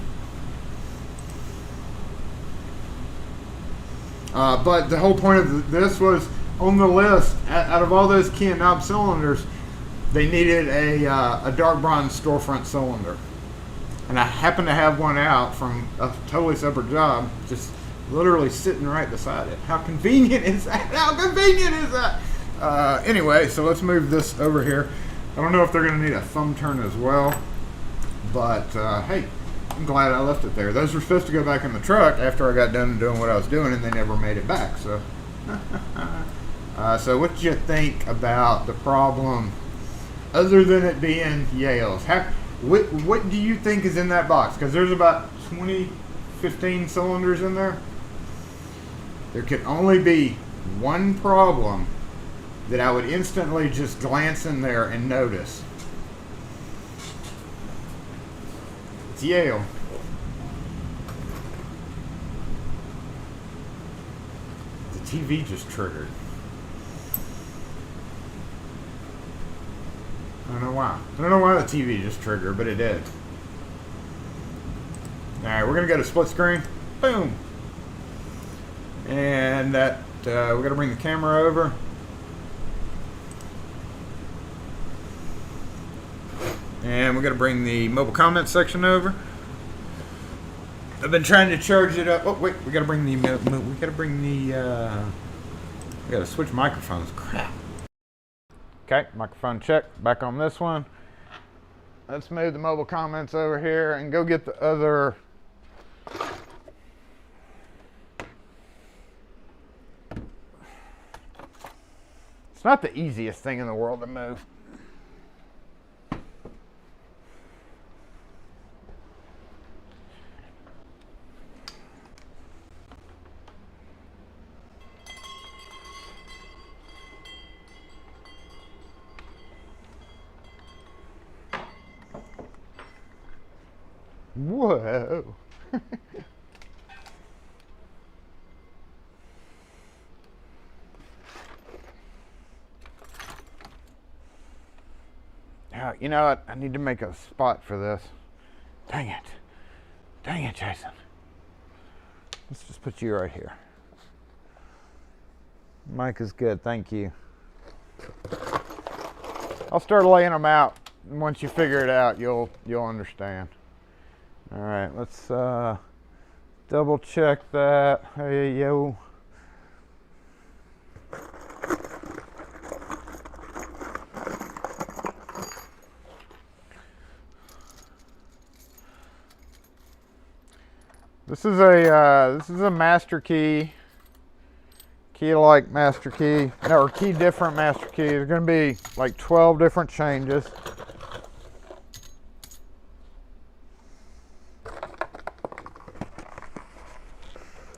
But the whole point of this was on the list. Out of all those key and knob cylinders, they needed a dark bronze storefront cylinder. And I happen to have one out from a totally separate job, just literally sitting right beside it. How convenient is that? How convenient is that? Anyway, so let's move this over here. I don't know if they're going to need a thumb turn as well, but hey, I'm glad I left it there. Those were supposed to go back in the truck after I got done doing what I was doing, and they never made it back. So, so what do you think about the problem, other than it being Yale's? What do you think is in that box? Because there's about 15 cylinders in there. There could only be one problem that I would instantly just glance in there and notice. It's Yale. The TV just triggered. I don't know why. I don't know why the TV just triggered, but it did. Alright, we're going to go to split screen. Boom! And that, we're going to bring the camera over. And we're going to bring the mobile comment section over. I've been trying to charge it up. Oh, wait, we got to bring the, we got to switch microphones. Crap. Okay, microphone check. Back on this one. Let's move the mobile comments over here and go get the other. It's not the easiest thing in the world to move. Whoa. You know what? I need to make a spot for this. Dang it. Dang it, Jason. Let's just put you right here. Mic is good, thank you. I'll start laying them out. And once you figure it out, you'll understand. All right, let's double check that. Hey, yo. This is a master key like master key, or key different master key. There's going to be like 12 different changes.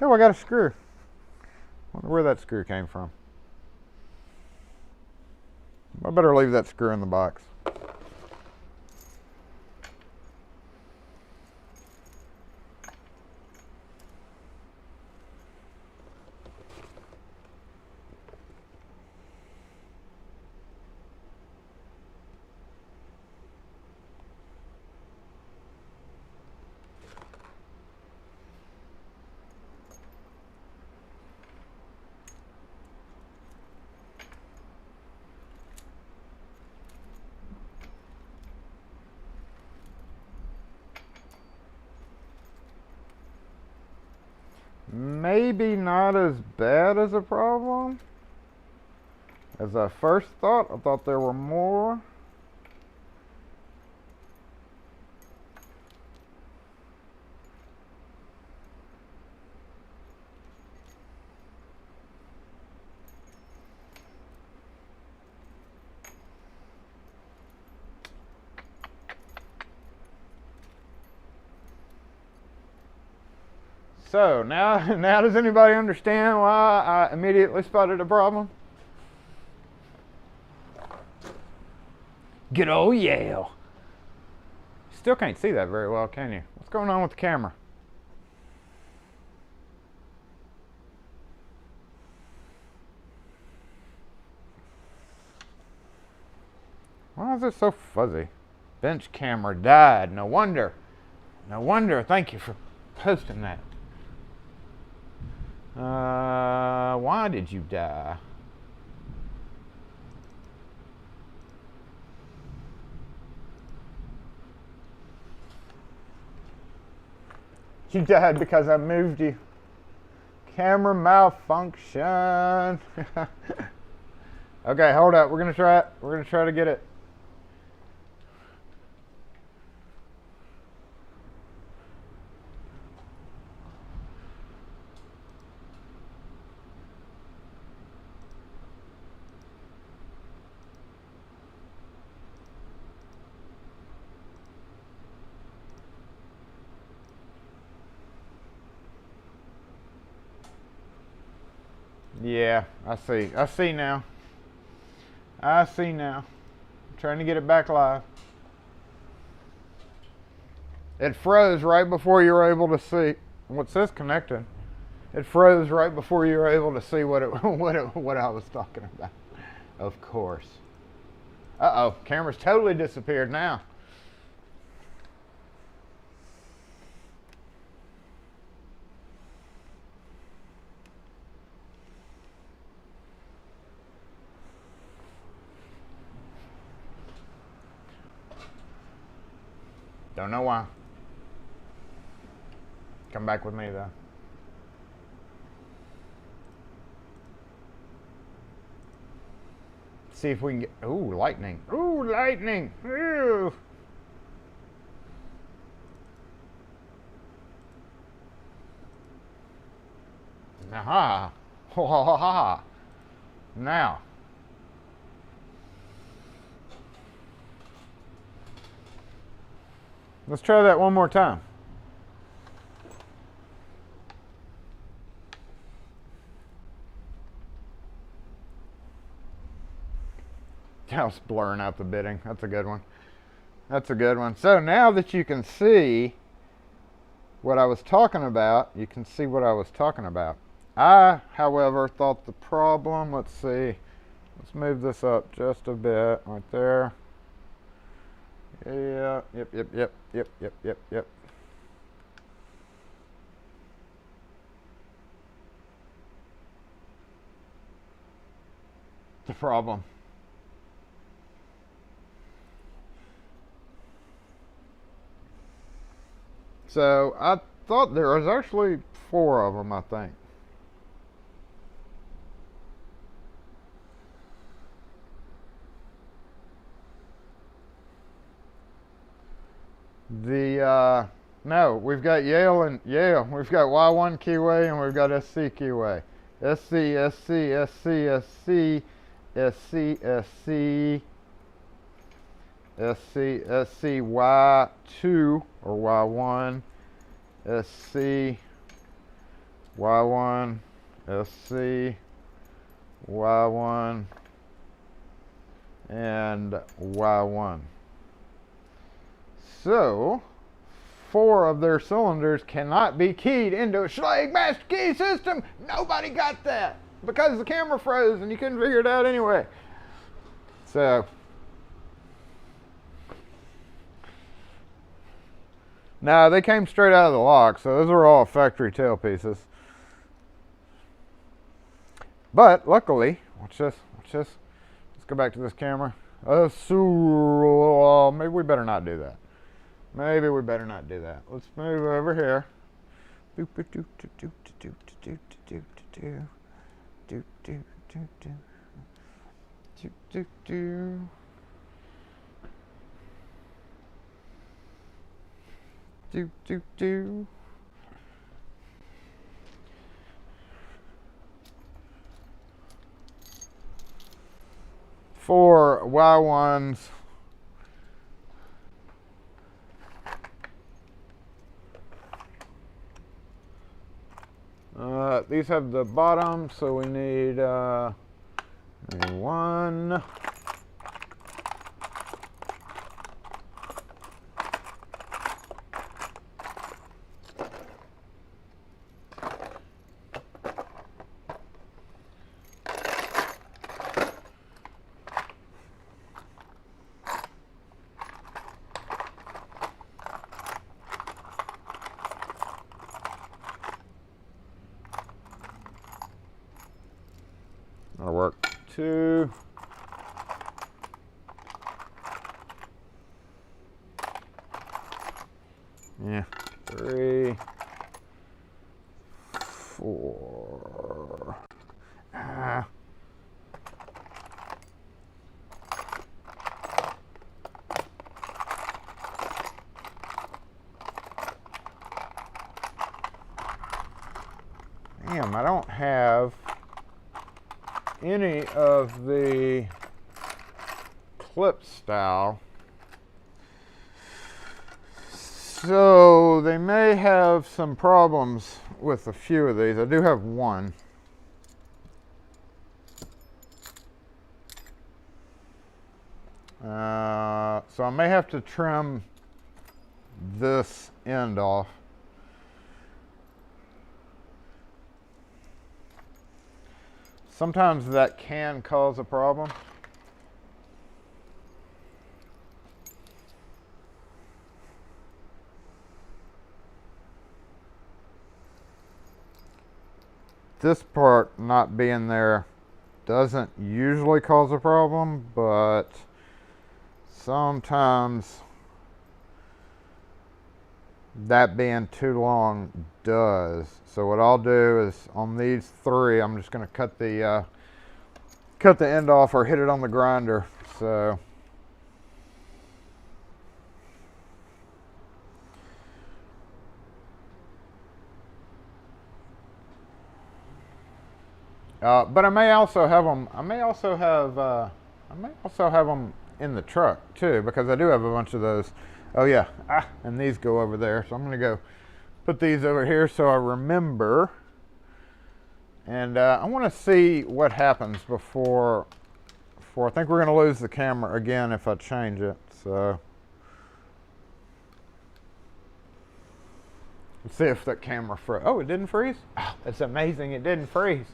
Oh, I got a screw. Wonder where that screw came from. I better leave that screw in the box. maybe not as bad as a problem as I first thought. I thought there were more. So now does anybody understand why I immediately spotted a problem? Good old Yale. Still can't see that very well, can you? What's going on with the camera? Why is it so fuzzy? Bench camera died. No wonder. No wonder. Thank you for posting that. Why did you die? You died because I moved you. Camera malfunction. Okay, hold up. We're gonna try it. We're gonna try to get it. Yeah, I see. I see now. I see now. I'm trying to get it back live. It froze right before you were able to see. What says connected? It froze right before you were able to see what I was talking about. Of course. Uh-oh, camera's totally disappeared now. Don't know why. Come back with me though. See if we can get. Ooh, lightning. Ooh, lightning. Ooh. Aha. Ha ha ha. Now. Let's try that one more time. I was blurring out the bidding. That's a good one. That's a good one. So now that you can see what I was talking about, you can see what I was talking about. I, however, thought the problem, let's see, let's move this up just a bit right there. Yeah, yep. The problem. So I thought there was actually 4 of them, I think. No, we've got Yale and Yale. We've got Y1 keyway and we've got SC keyway. SC, Y2 or Y1, SC, Y1, SC, Y1, and Y1. So, 4 of their cylinders cannot be keyed into a Schlage master key system. Nobody got that because the camera froze and you couldn't figure it out anyway. So, now they came straight out of the lock, so those are all factory tail pieces. But luckily, watch this. Let's go back to this camera. Maybe we better not do that. Let's move over here. Boop a doop to doop to doop to doop to doop to doo. Doop doop doop doop. Doop doop doo. Doop doop doo. For Y1s, these have the bottom, so we need one. That'll work. 2. Yeah. 3. 4. Ah. Damn, I don't have any of the clip style, so they may have some problems with a few of these. I do have one. So I may have to trim this end off. Sometimes that can cause a problem. This part not being there doesn't usually cause a problem, but sometimes that being too long does. So what I'll do is on these 3, I'm just going to cut the end off or hit it on the grinder. So but I may also have them. I may also have them in the truck too, because I do have a bunch of those. Oh yeah, and these go over there. So I'm gonna go put these over here so I remember. And I want to see what happens before I think we're gonna lose the camera again if I change it. So let's see if that camera froze. Oh, it didn't freeze. Oh, that's amazing! It didn't freeze.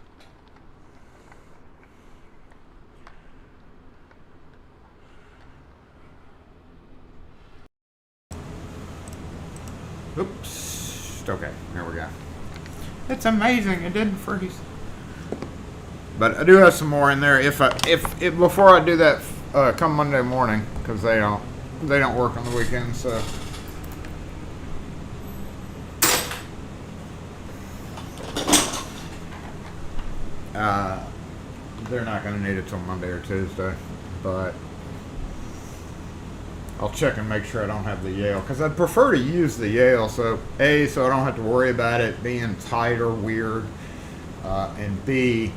Oops. Okay, there we go. It's amazing it didn't freeze. But I do have some more in there if before I do that come Monday morning, because they don't work on the weekends. So they're not going to need it till Monday or Tuesday, but I'll check and make sure I don't have the Yale, because I'd prefer to use the Yale, so A, so I don't have to worry about it being tight or weird, and B,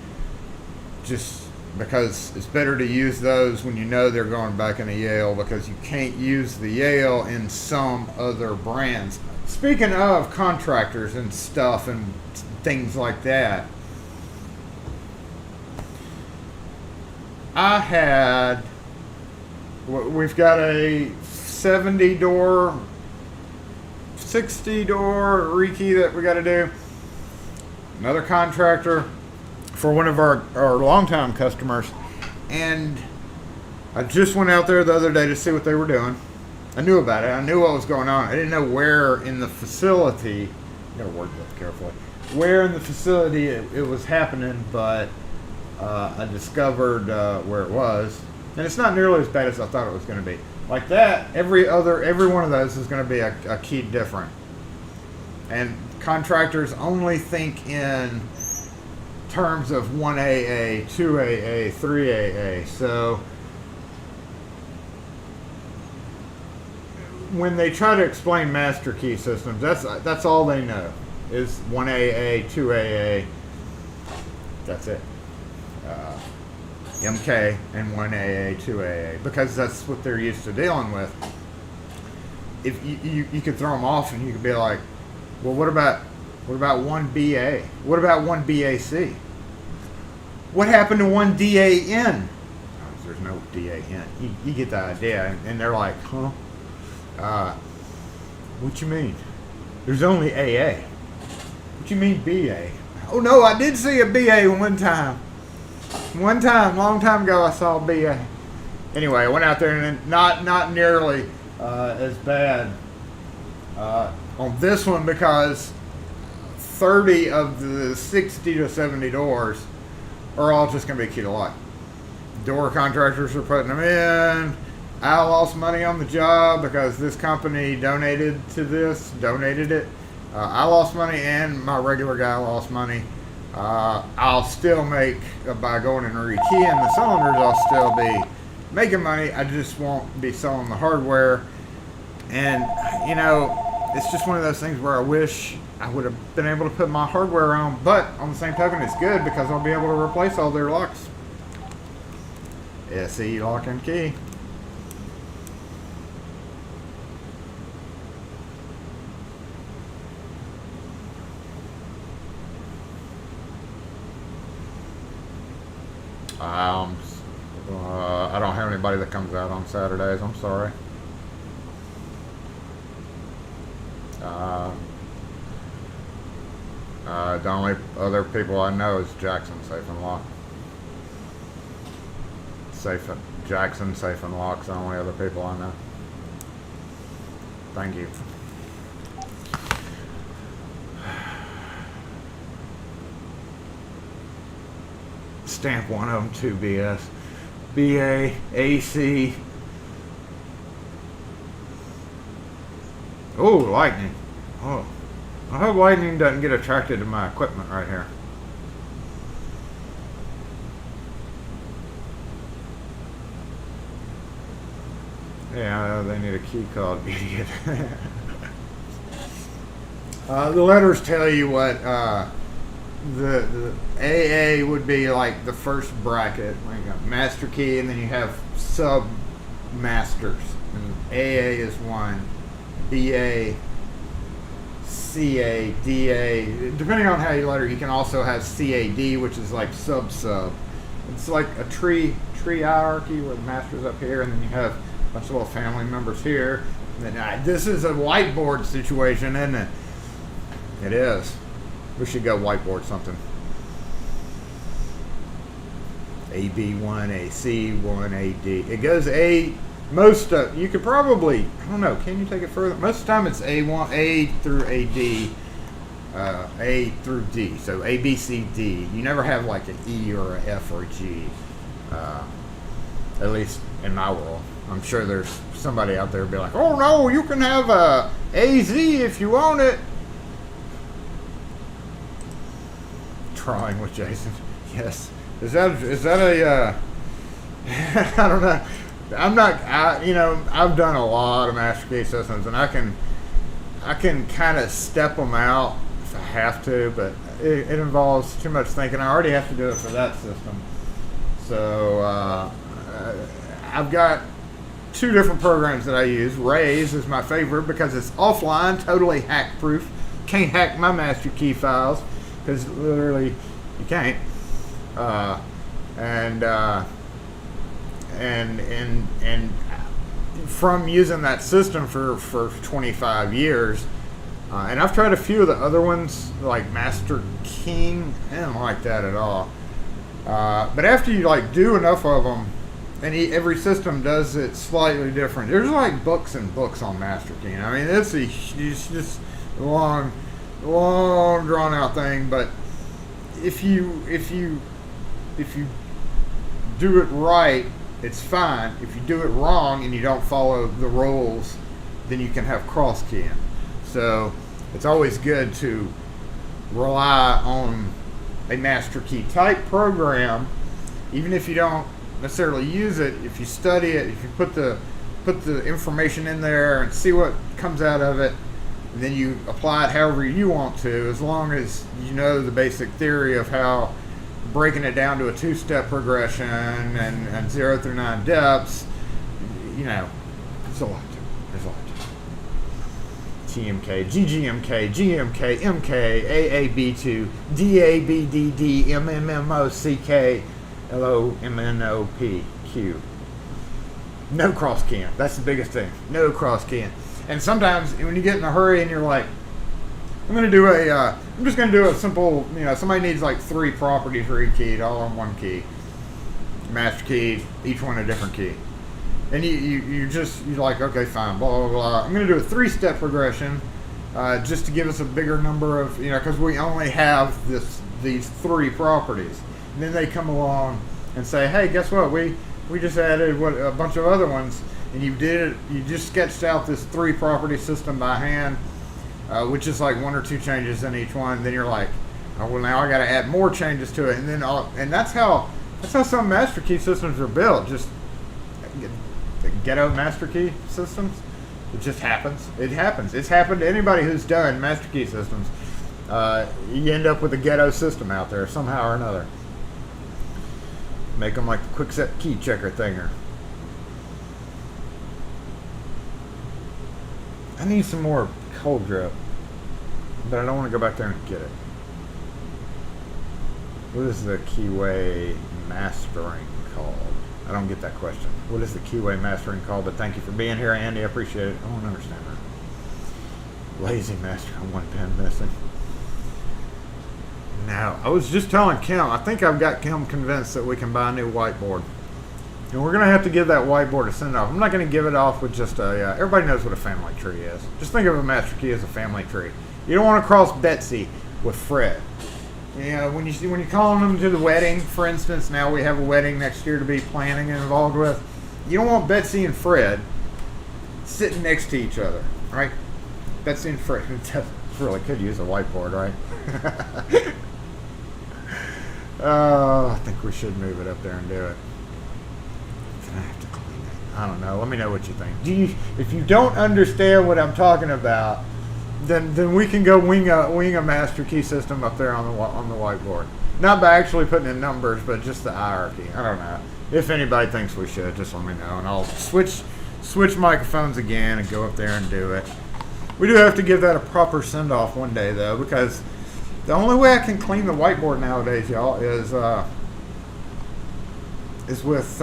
just because it's better to use those when you know they're going back in a Yale, because you can't use the Yale in some other brands. Speaking of contractors and stuff and things like that, we've got a 70 door, 60 door rekey that we got to do. Another contractor for one of our longtime customers. And I just went out there the other day to see what they were doing. I knew about it. I knew what was going on. I didn't know where in the facility, you gotta word that carefully, where in the facility it was happening, but I discovered where it was. And it's not nearly as bad as I thought it was going to be. Like that, every one of those is going to be a key different. And contractors only think in terms of 1AA, 2AA, 3AA. So when they try to explain master key systems, that's all they know is 1AA, 2AA. That's it. MK and 1AA, 2AA, because that's what they're used to dealing with. If you could throw them off, and you could be like, well, what about 1BA? What about 1BAC? What happened to 1DAN? Oh, there's no DAN. You get the idea, and they're like, huh? What you mean? There's only AA. What you mean BA? Oh no, I did see a BA one time. One time, long time ago, I saw a BA. Anyway, I went out there, and not nearly as bad on this one, because 30 of the 60 to 70 doors are all just going to be key to lock. Door contractors are putting them in. I lost money on the job because this company donated it. I lost money, and my regular guy lost money. I'll still make, by going and rekeying the cylinders, I'll still be making money. I just won't be selling the hardware. And, you know, it's just one of those things where I wish I would have been able to put my hardware on, but on the same token, it's good because I'll be able to replace all their locks. SE Lock and Key. I don't have anybody that comes out on Saturdays. I'm sorry. The only other people I know is Jackson Safe and Lock. Jackson Safe and Lock's the only other people I know. Thank you. Stamp one of them, 2BS. BA, AC. Oh, lightning. Oh. I hope lightning doesn't get attracted to my equipment right here. Yeah, they need a key code, idiot. The letters tell you what the AA would be like the first bracket, like a master key, and then you have sub masters. And AA is one, BA, CA, DA. Depending on how you letter, you can also have CAD, which is like sub. It's like a tree hierarchy where the master's up here, and then you have a bunch of little family members here. And then this is a whiteboard situation, isn't it? It is. We should go whiteboard something. AB1, AC1, AD. It goes A. Most you could probably, I don't know. Can you take it further? Most of the time it's A1, A through AD, A through D. So A, B, C, D. You never have like an E or an F or a G. At least in my world. I'm sure there's somebody out there who'd be like, "Oh no, you can have a AZ if you own it." Drawing with Jason. Yes. Is that a I don't know. I've done a lot of master key systems, and I can kind of step them out if I have to, but it involves too much thinking. I already have to do it for that system. So I've got two different programs that I use. Raise is my favorite because it's offline, totally hack proof. Can't hack my master key files because literally you can't. And from using that system for 25 years, and I've tried a few of the other ones like Master King. I don't like that at all. But after you like do enough of them, and every system does it slightly different. There's like books and books on Master King. I mean, it's just a long drawn out thing. But if you do it right, it's fine. If you do it wrong and you don't follow the rules, then you can have cross keying. So it's always good to rely on a master key type program, even if you don't necessarily use it. If you study it, if you put the information in there and see what comes out of it, and then you apply it however you want to, as long as you know the basic theory of how breaking it down to a two-step progression and 0 through 9 depths, you know, there's a lot to it. There's a lot to it. TMK, GGMK, GMK, MK, AAB2, DABDD, MMMOCK, LOMNOPQ. No cross keying. That's the biggest thing. No cross keying. And sometimes when you get in a hurry and you're like, I'm just going to do a simple, somebody needs like 3 properties re-keyed all on one key. Master key, each one a different key. And you're like, okay, fine, blah, blah, blah. I'm going to do a 3-step progression just to give us a bigger number of, because we only have these 3 properties. And then they come along and say, hey, guess what? We just added a bunch of other ones, and you just sketched out this 3 property system by hand, which is like 1 or 2 changes in each one. Then you're like, oh, well, now I got to add more changes to it, and that's how some master key systems are built. Just the ghetto master key systems. It just happens. It happens. It's happened to anybody who's done master key systems. You end up with a ghetto system out there somehow or another. Make them like the quick set key checker thinger. I need some more cold drip, but I don't want to go back there and get it. What is the keyway mastering called? I don't get that question. What is the keyway mastering called? But thank you for being here, Andy. I appreciate it. I don't understand that. Lazy master, 1 pen missing. Now, I was just telling Kim, I think I've got Kim convinced that we can buy a new whiteboard. And we're going to have to give that whiteboard a send-off. I'm not going to give it off with just everybody knows what a family tree is. Just think of a master key as a family tree. You don't want to cross Betsy with Fred. When you're calling them to the wedding, for instance, now we have a wedding next year to be planning and involved with. You don't want Betsy and Fred sitting next to each other, right? Betsy and Fred really could use a whiteboard, right? I think we should move it up there and do it. Can I have to clean it? I don't know. Let me know what you think. If you don't understand what I'm talking about, then we can go wing a master key system up there on the whiteboard. Not by actually putting in numbers, but just the hierarchy. I don't know. If anybody thinks we should, just let me know, and I'll switch microphones again and go up there and do it. We do have to give that a proper send-off one day, though, because the only way I can clean the whiteboard nowadays, y'all, is with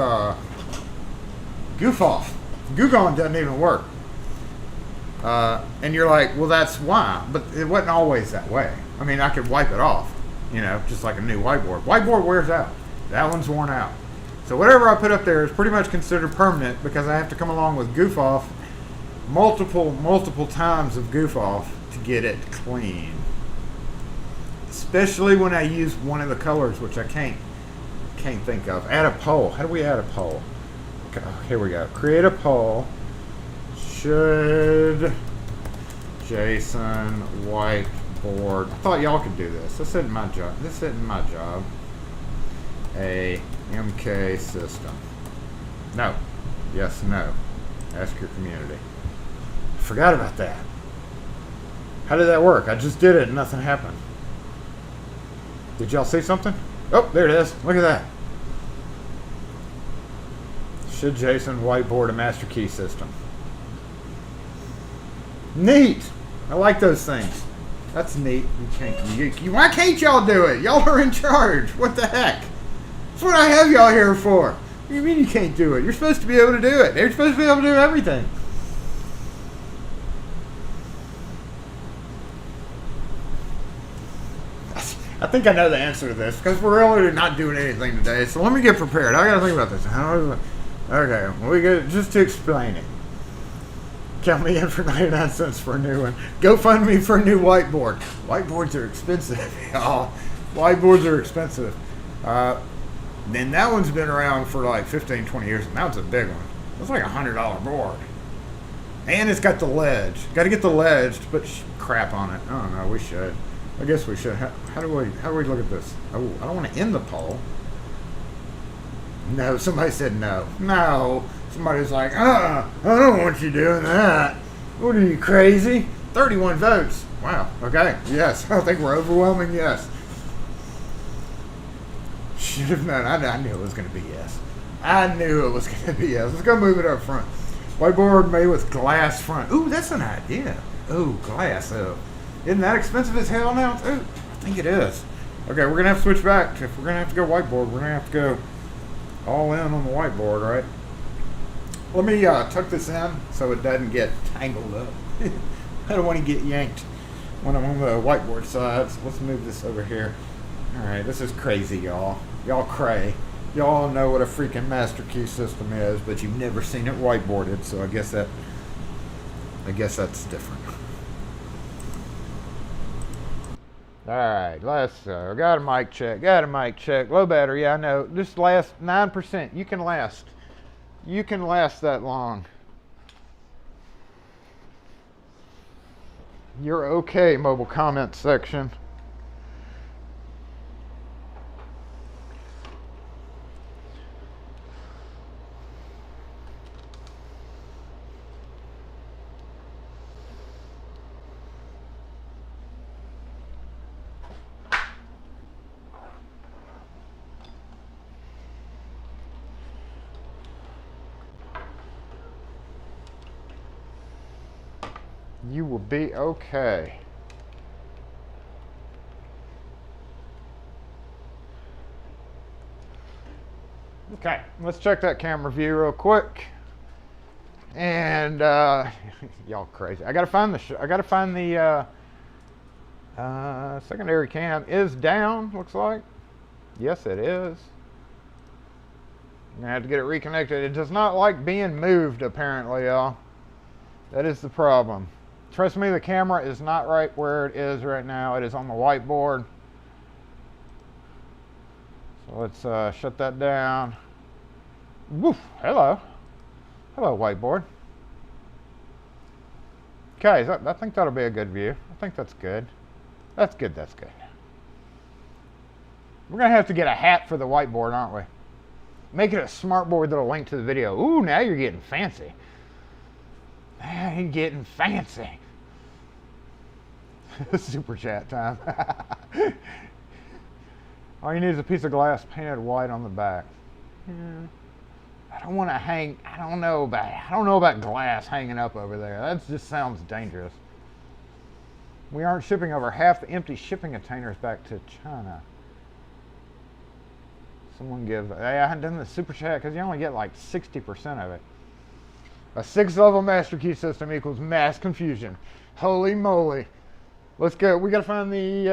Goof Off. Goo-Gone doesn't even work. And you're like, well, that's why. But it wasn't always that way. I mean, I could wipe it off, just like a new whiteboard. Whiteboard wears out. That one's worn out. So whatever I put up there is pretty much considered permanent because I have to come along with Goof Off multiple times of Goof Off to get it clean. Especially when I use one of the colors, which I can't think of. Add a poll. How do we add a poll? Okay, here we go. Create a poll. Should Jason whiteboard? I thought y'all could do this. This isn't my job. A MK system. No. Yes, no. Ask your community. Forgot about that. How did that work? I just did it and nothing happened. Did y'all see something? Oh, there it is. Look at that. Should Jason whiteboard a master key system? Neat. I like those things. That's neat. Why can't y'all do it? Y'all are in charge. What the heck? That's what I have y'all here for. What do you mean you can't do it? You're supposed to be able to do it. They're supposed to be able to do everything. I think I know the answer to this because we're really not doing anything today. So let me get prepared. I got to think about this. Okay, we go just to explain it. Count me in for 99 cents for a new one. GoFundMe for a new whiteboard. Whiteboards are expensive, y'all. Whiteboards are expensive. Then that one's been around for like 15, 20 years, and that was a big one. It's like $100 board. And it's got the ledge. Got to get the ledge to put crap on it. I don't know. We should. I guess we should. How do we look at this? Oh, I don't want to end the poll. No, somebody said no. No. Somebody's like, I don't want you doing that. What are you, crazy? 31 votes. Wow. Okay. Yes. I think we're overwhelming yes. Should have known. I knew it was going to be yes. I knew it was going to be yes. Let's go move it up front. Whiteboard made with glass front. Ooh, that's an idea. Ooh, glass. Oh. Isn't that expensive as hell now? Ooh, I think it is. Okay, we're going to have to switch back. If we're going to have to go whiteboard, we're going to have to go all in on the whiteboard, right? Let me tuck this in so it doesn't get tangled up. I don't want to get yanked when I'm on the whiteboard sides. Let's move this over here. All right, this is crazy, y'all. Y'all cray. Y'all know what a freaking master key system is, but you've never seen it whiteboarded, so I guess that's different. All right, let's got a mic check. Got a mic check. Low battery, yeah, I know. Just last 9%. You can last. You can last that long. You're okay, mobile comment section. You will be okay. Okay, let's check that camera view real quick. And y'all crazy. I gotta find the secondary cam is down. Looks like. Yes, it is. I'm gonna have to get it reconnected. It does not like being moved, apparently, y'all. That is the problem. Trust me, the camera is not right where it is right now. It is on the whiteboard. So let's shut that down. Woof, hello. Hello, whiteboard. Okay, I think that'll be a good view. I think that's good. That's good, that's good. We're gonna have to get a hat for the whiteboard, aren't we? Make it a smart board that'll link to the video. Ooh, now you're getting fancy. Now you're getting fancy. Super chat time. All you need is a piece of glass painted white on the back. Yeah. I don't want to hang. I don't know about glass hanging up over there. That just sounds dangerous. We aren't shipping over half the empty shipping containers back to China. Someone give. Hey, I haven't done the super chat because you only get like 60% of it. A 6-level master key system equals mass confusion. Holy moly. Let's go. We gotta find the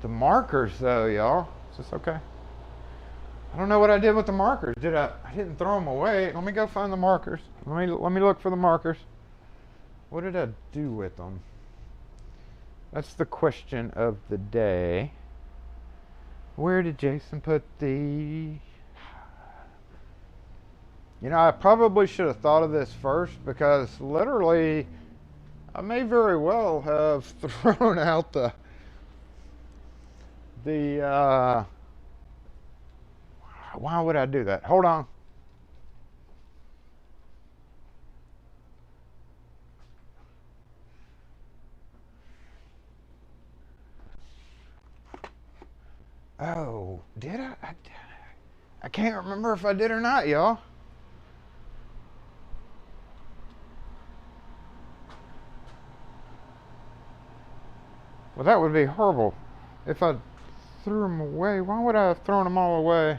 markers though, y'all. Is this okay? I don't know what I did with the markers. I didn't throw them away. Let me go find the markers. Let me look for the markers. What did I do with them? That's the question of the day. Where did Jason put the... You know, I probably should have thought of this first because literally I may very well have thrown out the why would I do that? Hold on. Oh, did I? I can't remember if I did or not, y'all. Well, that would be horrible if I threw them away. Why would I have thrown them all away?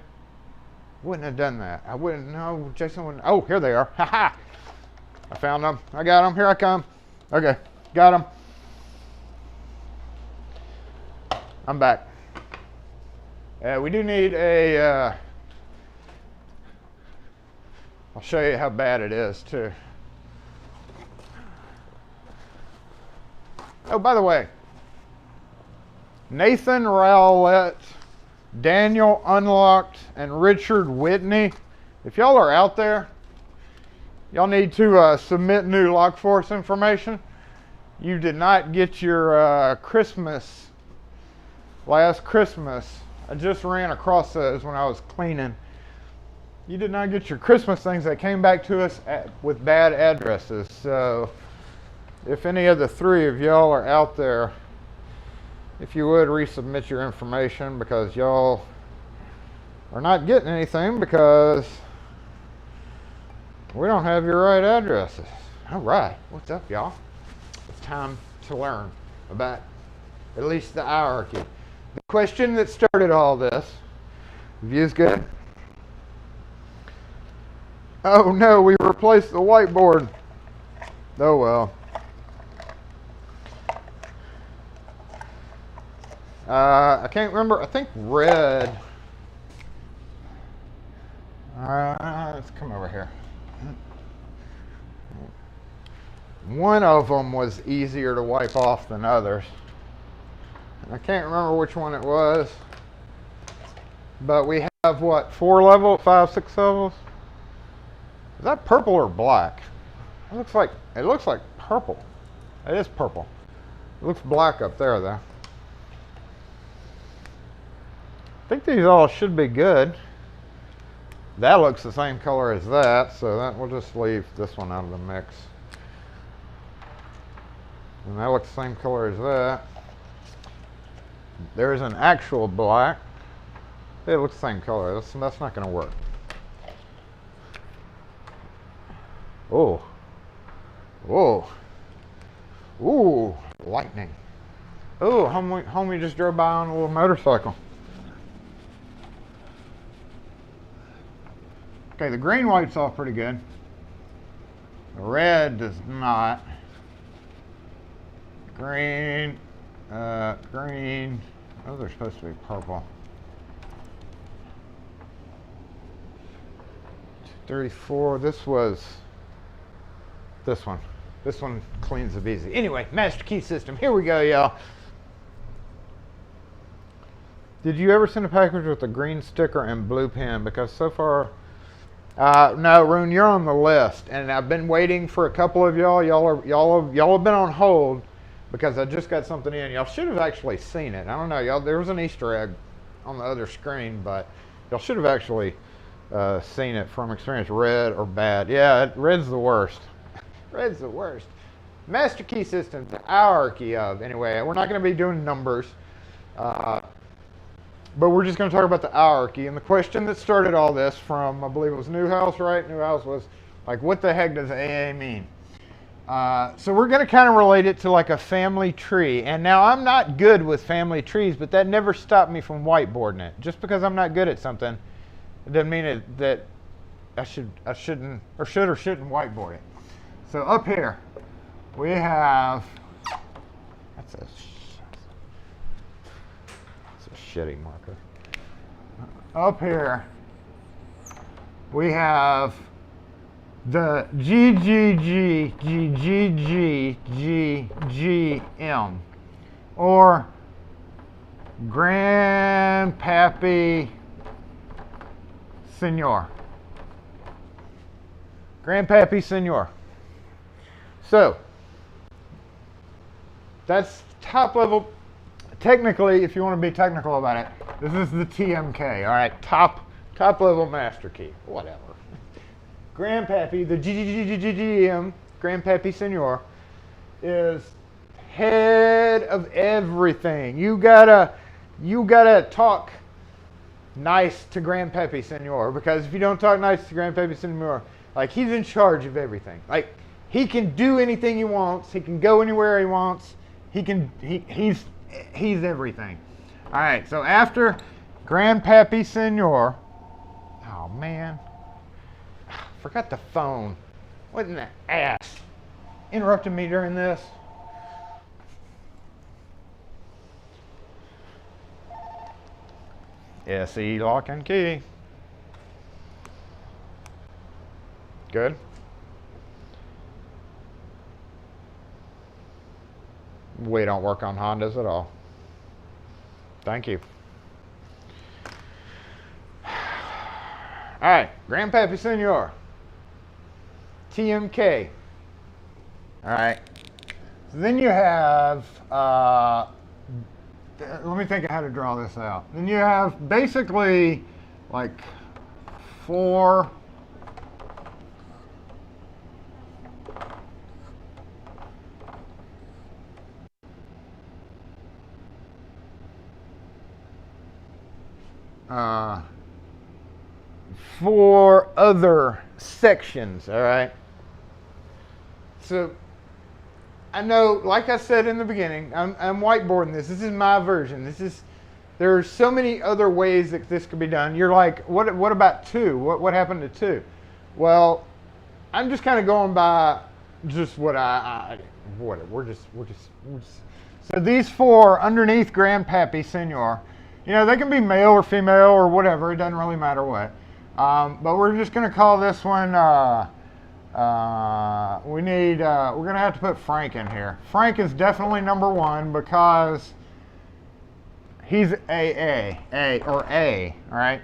Wouldn't have done that. I wouldn't know. Jason wouldn't. Oh, here they are. Ha ha. I found them. I got them. Here I come. Okay, got them. I'm back. We do need a, I'll show you how bad it is too. Oh, by the way, Nathan Rowlett, Daniel Unlocked, and Richard Whitney. If y'all are out there, y'all need to submit new LockForce information. You did not get your Christmas, last Christmas. I just ran across those when I was cleaning. You did not get your Christmas things that came back to us with bad addresses. So if any of the three of y'all are out there, if you would resubmit your information, because y'all are not getting anything because we don't have your right addresses. All right, what's up, y'all? It's time to learn about at least the hierarchy. The question that started all this, view's good? Oh no, we replaced the whiteboard. Oh well. I can't remember. I think red. Let's come over here. One of them was easier to wipe off than others. I can't remember which one it was. But we have what, 4 levels, 5, 6 levels? Is that purple or black? It looks like purple. It is purple. It looks black up there though. I think these all should be good. That looks the same color as that, so that we'll just leave this one out of the mix. And that looks the same color as that. There's an actual black. It looks the same color. That's not going to work. Oh. Whoa. Ooh, lightning. Oh, homie just drove by on a little motorcycle. Okay, the green wipes off pretty good. The red does not. Green, green. Those are supposed to be purple. 34. This was this one. This one cleans up easy. Anyway, master key system. Here we go, y'all. Did you ever send a package with a green sticker and blue pen? Because so far, no, Rune, you're on the list, and I've been waiting for a couple of y'all. Y'all have been on hold because I just got something in. Y'all should have actually seen it. I don't know, y'all. There was an Easter egg on the other screen, but y'all should have actually seen it from experience. Red or bad? Yeah, red's the worst. Red's the worst. Master key system, the hierarchy of. Anyway, we're not going to be doing numbers, but we're just going to talk about the hierarchy. And the question that started all this from, I believe it was Newhouse, right? Newhouse was like, what the heck does AA mean? So we're going to kind of relate it to like a family tree. And now I'm not good with family trees, but that never stopped me from whiteboarding it. Just because I'm not good at something, it doesn't mean that I shouldn't whiteboard it. So up here, we have, that's a shitty marker. Up here, we have the GGGGGGM, or Grandpappy Senor. Grandpappy Senor. So, that's top level. Technically, if you want to be technical about it, this is the TMK, all right? Top level master key, whatever. Grandpappy, the GGGGGM, Grandpappy Senor, is head of everything. You gotta talk nice to Grandpappy Senor, because if you don't talk nice to Grandpappy Senor, like, he's in charge of everything. Like, he can do anything he wants. He can go anywhere he wants. He's everything. All right, so after Grandpappy Senor, oh man, forgot the phone. What in the ass? Interrupted me during this. SE lock and key. Good. We don't work on Hondas at all. Thank you. All right, Grandpappy Senor. TMK. All right. So then you have, let me think of how to draw this out. Then you have basically like 4 4 other sections, all right? So I know, like I said in the beginning, I'm whiteboarding this. This is my version. There are so many other ways that this could be done. You're like, what about 2? What happened to 2? Well, I'm just kind of going by just what we're just. So these 4 underneath Grandpappy Senor, you know, they can be male or female or whatever. It doesn't really matter what. But we're just going to call this one. We're going to have to put Frank in here. Frank is definitely number 1 because he's A, all right?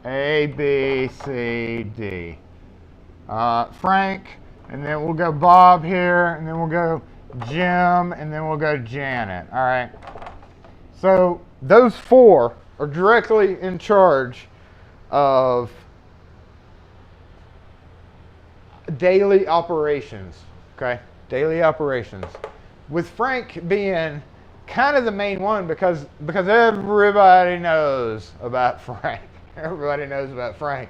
A, B, C, D. Frank, and then we'll go Bob here, and then we'll go Jim, and then we'll go Janet, all right? So those 4 are directly in charge of daily operations, okay? Daily operations. With Frank being kind of the main one because everybody knows about Frank. Everybody knows about Frank.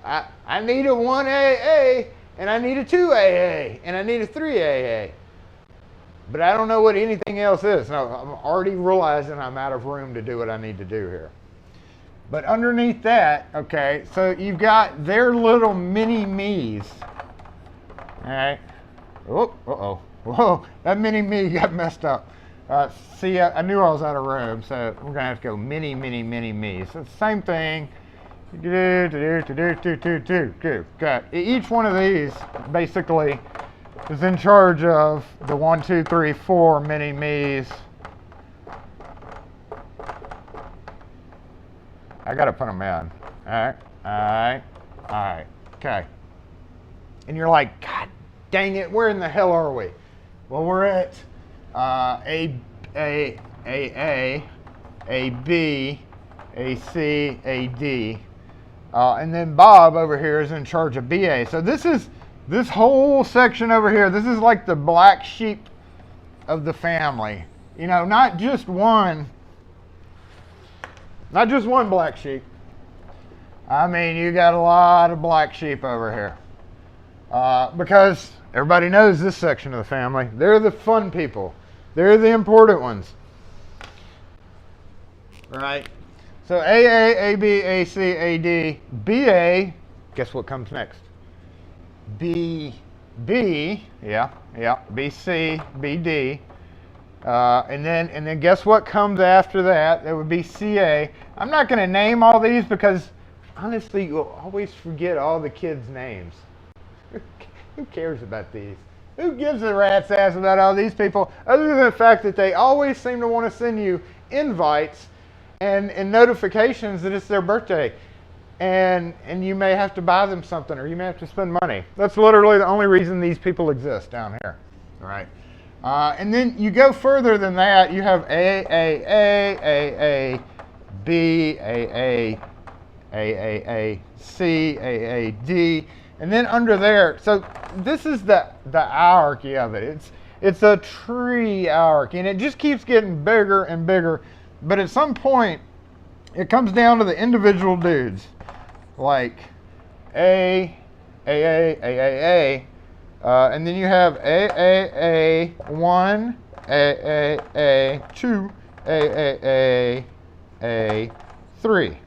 I need a 1AA, and I need a 2AA, and I need a 3AA. But I don't know what anything else is. No, I'm already realizing I'm out of room to do what I need to do here. But underneath that, okay, so you've got their little mini-me's. All right. Oh, uh-oh. Whoa, that mini-me got messed up. See, I knew I was out of room, so we're going to have to go mini-me. So it's the same thing. Got each one of these basically is in charge of the 1, 2, 3, 4 mini-me's. I got to put them in. All right. Okay. And you're like, God dang it, where in the hell are we? Well, we're at A, B, A, C, A, D. And then Bob over here is in charge of BA. So this whole section over here, this is like the black sheep of the family. You know, not just one black sheep. I mean, you got a lot of black sheep over here. Because everybody knows this section of the family. They're the fun people. They're the important ones. Right? So AA, AB, AC, AD, BA, guess what comes next? BC, BD. And then guess what comes after that? That would be CA. I'm not going to name all these because honestly, you'll always forget all the kids' names. Who cares about these? Who gives a rat's ass about all these people other than the fact that they always seem to want to send you invites and notifications that it's their birthday. And you may have to buy them something or you may have to spend money. That's literally the only reason these people exist down here. All right. And then you go further than that. You have AAA, B, AAC, AAD. And then under there, so this is the hierarchy of it. It's a tree hierarchy, and it just keeps getting bigger and bigger. But at some point, it comes down to the individual dudes, like AAA, and then you have AAA1, AAA2, AAA3.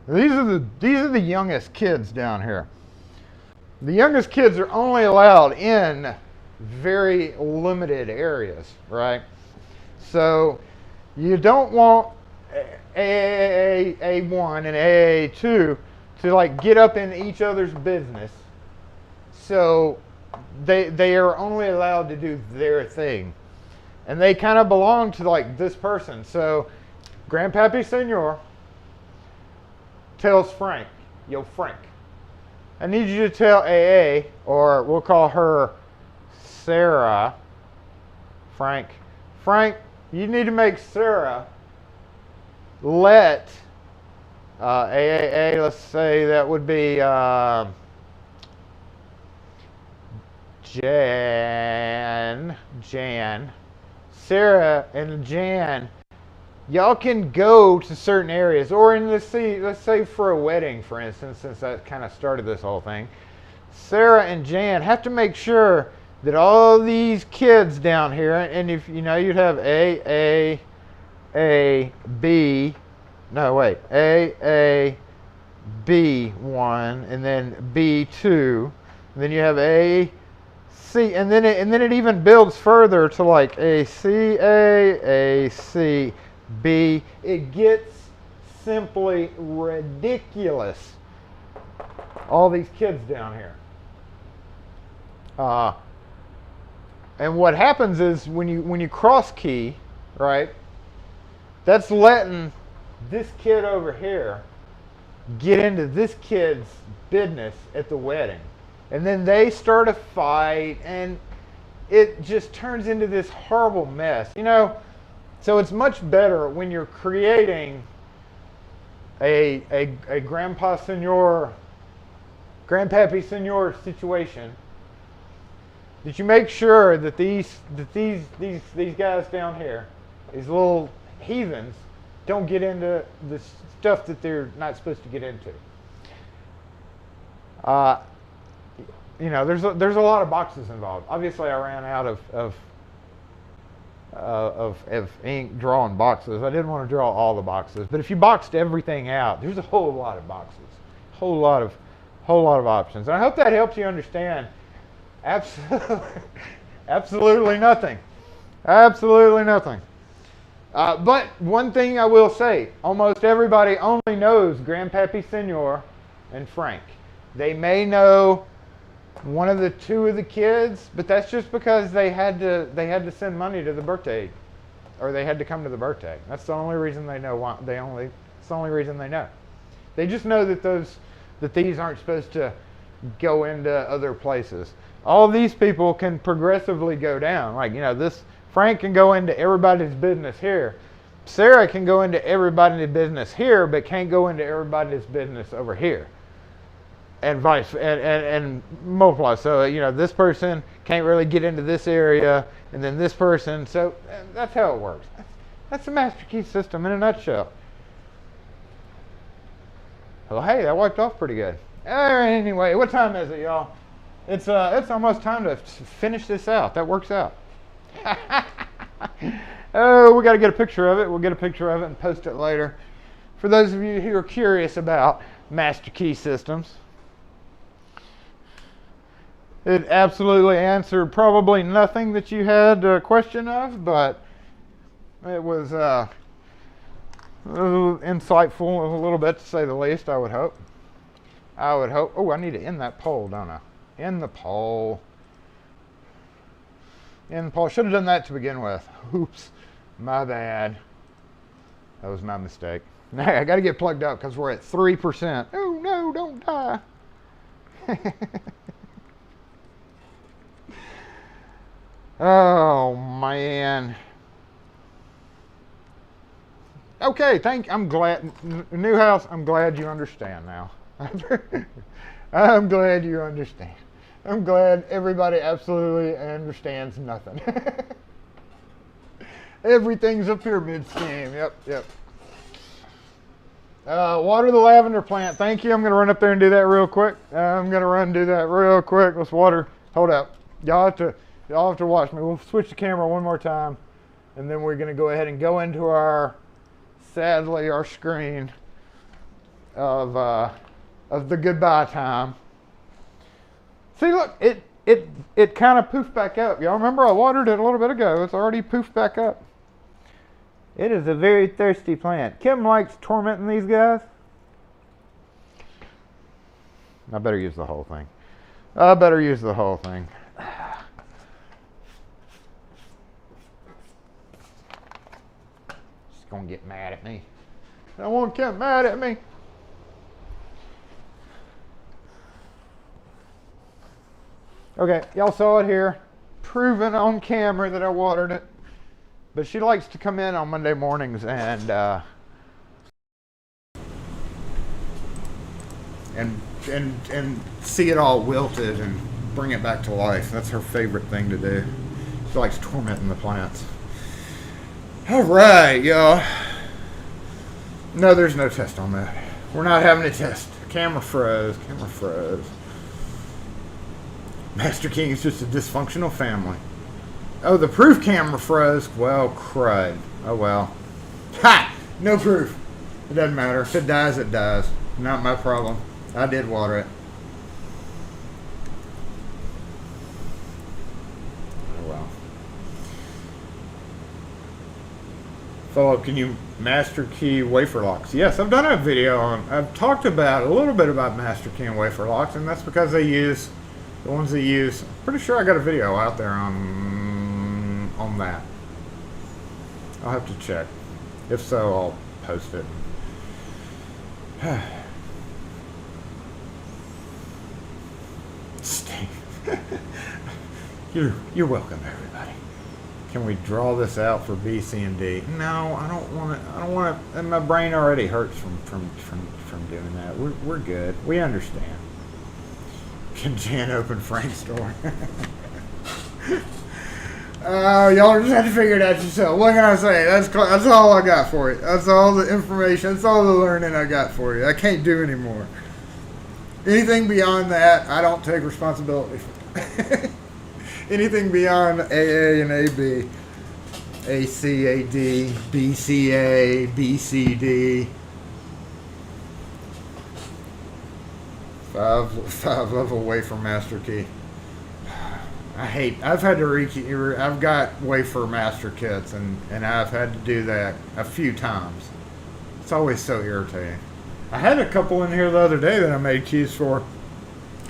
These are the youngest kids down here. The youngest kids are only allowed in very limited areas, right? So you don't want AA1 and AA2 to like get up in each other's business. So they are only allowed to do their thing. And they kind of belong to like this person. So Grandpappy Senor tells Frank, yo Frank, I need you to tell AA, or we'll call her Sarah, Frank, you need to make Sarah let AAA, let's say that would be Jan, Sarah and Jan, y'all can go to certain areas, or in let's say for a wedding, for instance, since that kind of started this whole thing. Sarah and Jan have to make sure that all these kids down here, and if you know, you'd have A, B, no wait, A, B1, and then B2, and then you have A, C, and then it even builds further to like A, C, B. It gets simply ridiculous. All these kids down here. And what happens is when you cross key, right? That's letting this kid over here get into this kid's business at the wedding. And then they start a fight, and it just turns into this horrible mess. You know, so it's much better when you're creating a Grandpappy Senor situation, that you make sure that these guys down here, these little heathens, don't get into the stuff that they're not supposed to get into. You know, there's a lot of boxes involved. Obviously, I ran out of ink drawing boxes. I didn't want to draw all the boxes, but if you boxed everything out, there's a whole lot of boxes, whole lot of options. And I hope that helps you understand. Absolutely nothing. But one thing I will say, almost everybody only knows Grandpappy Senor and Frank. They may know one of the two of the kids, but that's just because they had to send money to the birthday, or they had to come to the birthday. That's the only reason they know. It's the only reason they know. They just know that these aren't supposed to go into other places. All these people can progressively go down. Like, you know, this Frank can go into everybody's business here. Sarah can go into everybody's business here, but can't go into everybody's business over here. And and multiply. So, you know, this person can't really get into this area, and then this person. So that's how it works. That's the master key system in a nutshell. Well, hey, that wiped off pretty good. Anyway, what time is it, y'all? It's almost time to finish this out. That works out. Oh, we got to get a picture of it. We'll get a picture of it and post it later. For those of you who are curious about master key systems, it absolutely answered probably nothing that you had a question of, but it was insightful a little bit, to say the least, I would hope. Oh, I need to end that poll, don't I? End the poll. Should have done that to begin with. Oops, my bad. That was my mistake. Now I got to get plugged up because we're at 3%. Oh no, don't die. Oh man. Okay, I'm glad. Newhouse, I'm glad you understand now. I'm glad you understand. I'm glad everybody absolutely understands nothing. Everything's a pyramid scheme. Yep. Water the lavender plant. Thank you. I'm going to run up there and do that real quick. Let's water. Hold up. Y'all have to watch me. We'll switch the camera one more time, and then we're going to go ahead and go into our screen of the goodbye time. See, look, it kind of poofed back up. Y'all remember I watered it a little bit ago. It's already poofed back up. It is a very thirsty plant. Kim likes tormenting these guys. I better use the whole thing. gonna get mad at me. I won't get mad at me. Okay, y'all saw it here. Proven on camera that I watered it. But she likes to come in on Monday mornings and see it all wilted and bring it back to life. That's her favorite thing to do. She likes tormenting the plants. All right, y'all. No, there's no test on that. We're not having a test. Camera froze. Camera froze. Master King is just a dysfunctional family. Oh, the proof camera froze. Well, crud. Oh, well. Ha! No proof. It doesn't matter. If it dies, it dies. Not my problem. I did water it. Oh, well. Follow-up, can you master key wafer locks? Yes, I've done a video on, I've talked about a little bit about master key and wafer locks, and that's because they use, the ones they use, I'm pretty sure I got a video out there on that. I'll have to check. If so, I'll post it. Steve. You're welcome, everybody. Can we draw this out for B, C, and D? No, I don't want to. I don't want to. And my brain already hurts from doing that. We're good. We understand. Can Jan open Frank's door? Y'all just have to figure it out yourself. What can I say? That's all I got for you. That's all the information. That's all the learning I got for you. I can't do anymore. Anything beyond that, I don't take responsibility for. Anything beyond AA and AB, ACAD, BCA, BCD, five level wafer master key. I've had to I've got wafer master kits and I've had to do that a few times. It's always so irritating. I had a couple in here the other day that I made keys for,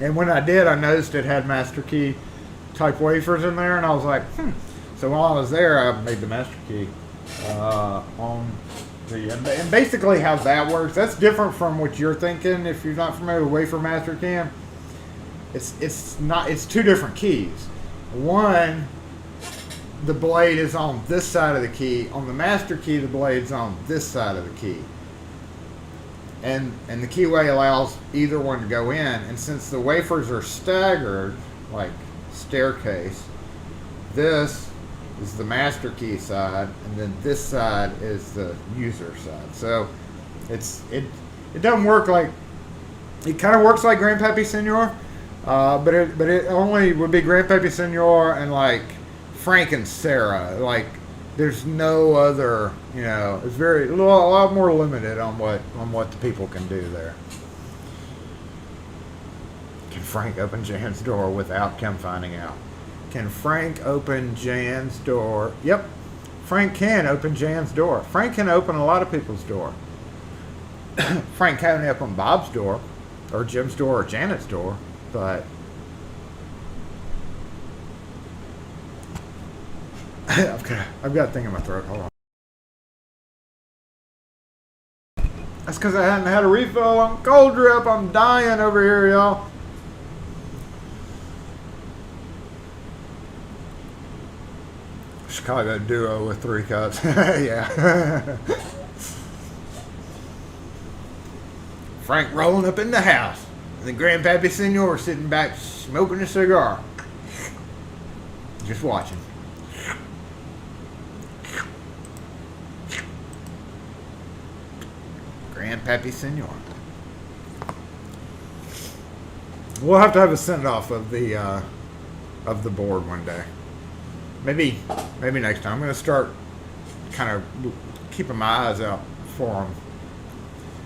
and when I did, I noticed it had master key type wafers in there, and I was like, So while I was there, I made the master key on the, and basically how that works, that's different from what you're thinking. If you're not familiar with wafer master key, it's two different keys. One, the blade is on this side of the key. On the master key, the blade's on this side of the key. And the keyway allows either one to go in. And since the wafers are staggered, like staircase, this is the master key side, and then this side is the user side. So it doesn't work like, it kind of works like Grandpappy Senor, but it only would be Grandpappy Senor and like Frank and Sarah. Like there's no other, it's a lot more limited on what the people can do there. Can Frank open Jan's door without Kim finding out? Can Frank open Jan's door? Yep, Frank can open Jan's door. Frank can open a lot of people's door. Frank can't open Bob's door, or Jim's door, or Janet's door, but I've got a thing in my throat. Hold on. That's because I hadn't had a refill on cold drip. I'm dying over here, y'all. Chicago duo with 3 cups. Yeah. Frank rolling up in the house. And the Grandpappy Senor sitting back smoking a cigar. Just watching. Grandpappy Senor. We'll have to have a send-off of the board one day. Maybe next time. I'm going to start kind of keeping my eyes out for them.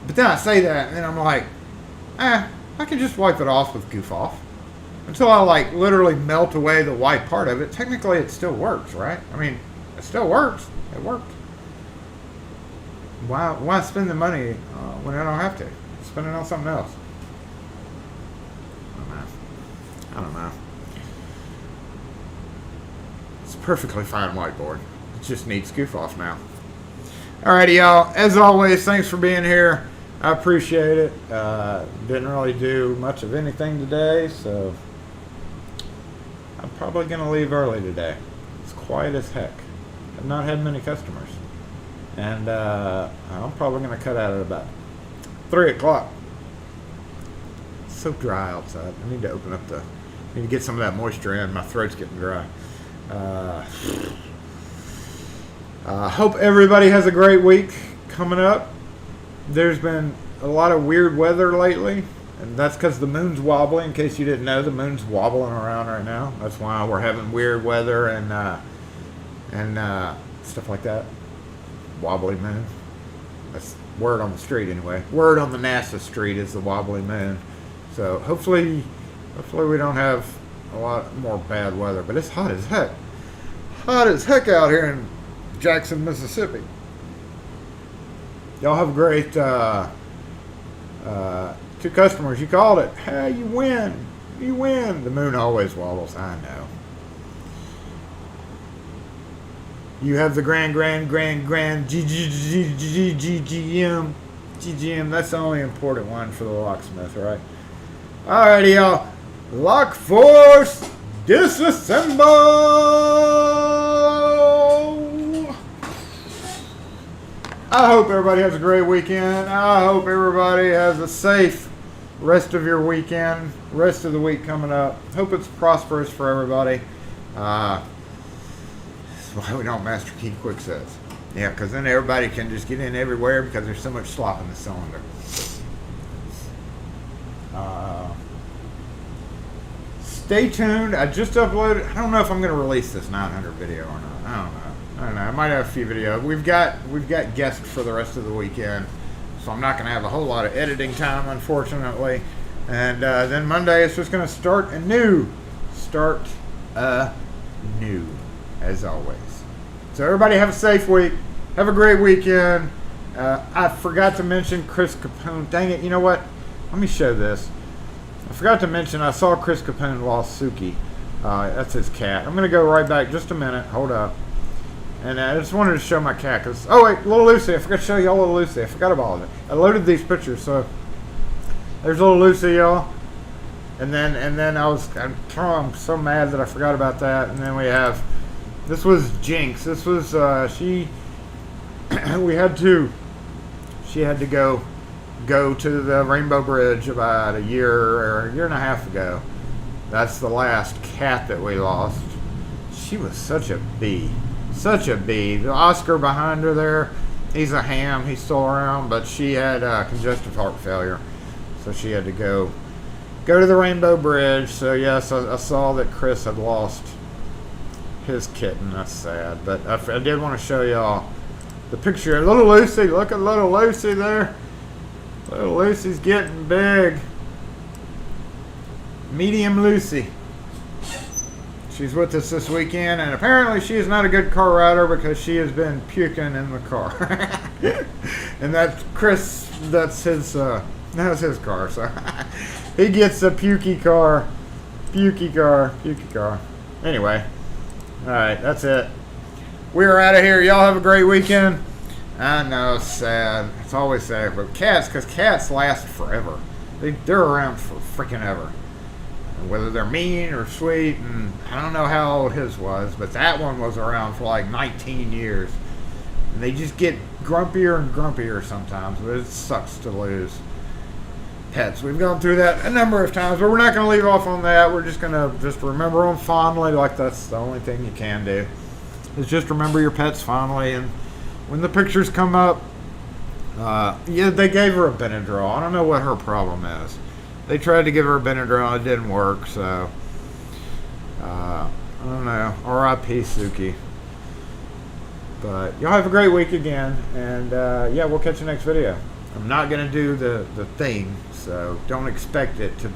But then I say that, and then I'm like, I can just wipe it off with Goof Off. Until I like literally melt away the white part of it. Technically, it still works, right? I mean, it still works. It worked. Why spend the money when I don't have to? Spend it on something else. I don't know. It's a perfectly fine whiteboard. It just needs Goof Off now. Alrighty, y'all. As always, thanks for being here. I appreciate it. Didn't really do much of anything today, so I'm probably going to leave early today. It's quiet as heck. I've not had many customers. And I'm probably going to cut out at about 3 o'clock. It's so dry outside. I need to open up I need to get some of that moisture in. My throat's getting dry. Hope everybody has a great week coming up. There's been a lot of weird weather lately, and that's because the moon's wobbling. In case you didn't know, the moon's wobbling around right now. That's why we're having weird weather and stuff like that. Wobbly moon. That's word on the street anyway. Word on the NASA street is the wobbly moon. So hopefully we don't have a lot more bad weather. But it's hot as heck. Hot as heck out here in Jackson, Mississippi. Y'all have a great 2 customers. You called it. Hey, you win. You win. The moon always wobbles. I know. You have the grand GGM. That's the only important one for the locksmith, right? Alrighty, y'all. LockForce Disassemble. I hope everybody has a great weekend. I hope everybody has a safe rest of your weekend, rest of the week coming up. Hope it's prosperous for everybody. That's why we don't master key quick sets. Yeah, because then everybody can just get in everywhere because there's so much slop in the cylinder. Stay tuned. I just uploaded. I don't know if I'm going to release this 900 video or not. I don't know. I might have a few videos. We've got guests for the rest of the weekend, so I'm not going to have a whole lot of editing time, unfortunately. And then Monday it's just going to start anew, as always. So everybody have a safe week. Have a great weekend. I forgot to mention Chris Capone. Dang it! You know what? Let me show this. I forgot to mention I saw Chris Capone lost Suki. That's his cat. I'm going to go right back just a minute. Hold up. And I just wanted to show my cat. Oh, wait. Little Lucy. I forgot to show y'all Little Lucy. I forgot about it. I loaded these pictures. So there's Little Lucy, y'all. And then I'm so mad that I forgot about that. And then we have, this was Jinx. This was, she had to go to the Rainbow Bridge about a year and a half ago. That's the last cat that we lost. She was such a bee. Such a bee. The Oscar behind her there, he's a ham. He's still around, but she had congestive heart failure. So she had to go to the Rainbow Bridge. So yes, I saw that Chris had lost his kitten. That's sad. But I did want to show y'all the picture of Little Lucy. Look at Little Lucy there. Little Lucy's getting big. Medium Lucy. She's with us this weekend, and apparently she is not a good car rider because she has been puking in the car. And that's Chris, that's his car, so he gets a pukey car. Anyway, alright, that's it. We're out of here. Y'all have a great weekend. I know, it's sad. It's always sad, but because cats last forever. They're around for freaking ever. Whether they're mean or sweet, and I don't know how old his was, but that one was around for like 19 years. And they just get grumpier and grumpier sometimes, but it sucks to lose pets. We've gone through that a number of times, but we're not going to leave off on that. We're just going to remember them fondly, like that's the only thing you can do. Is just remember your pets fondly, and when the pictures come up, yeah, they gave her a Benadryl. I don't know what her problem is. They tried to give her a Benadryl, it didn't work, so I don't know. R.I.P. Suki. But y'all have a great week again, and yeah, we'll catch you next video. I'm not gonna do the thing, so don't expect it to be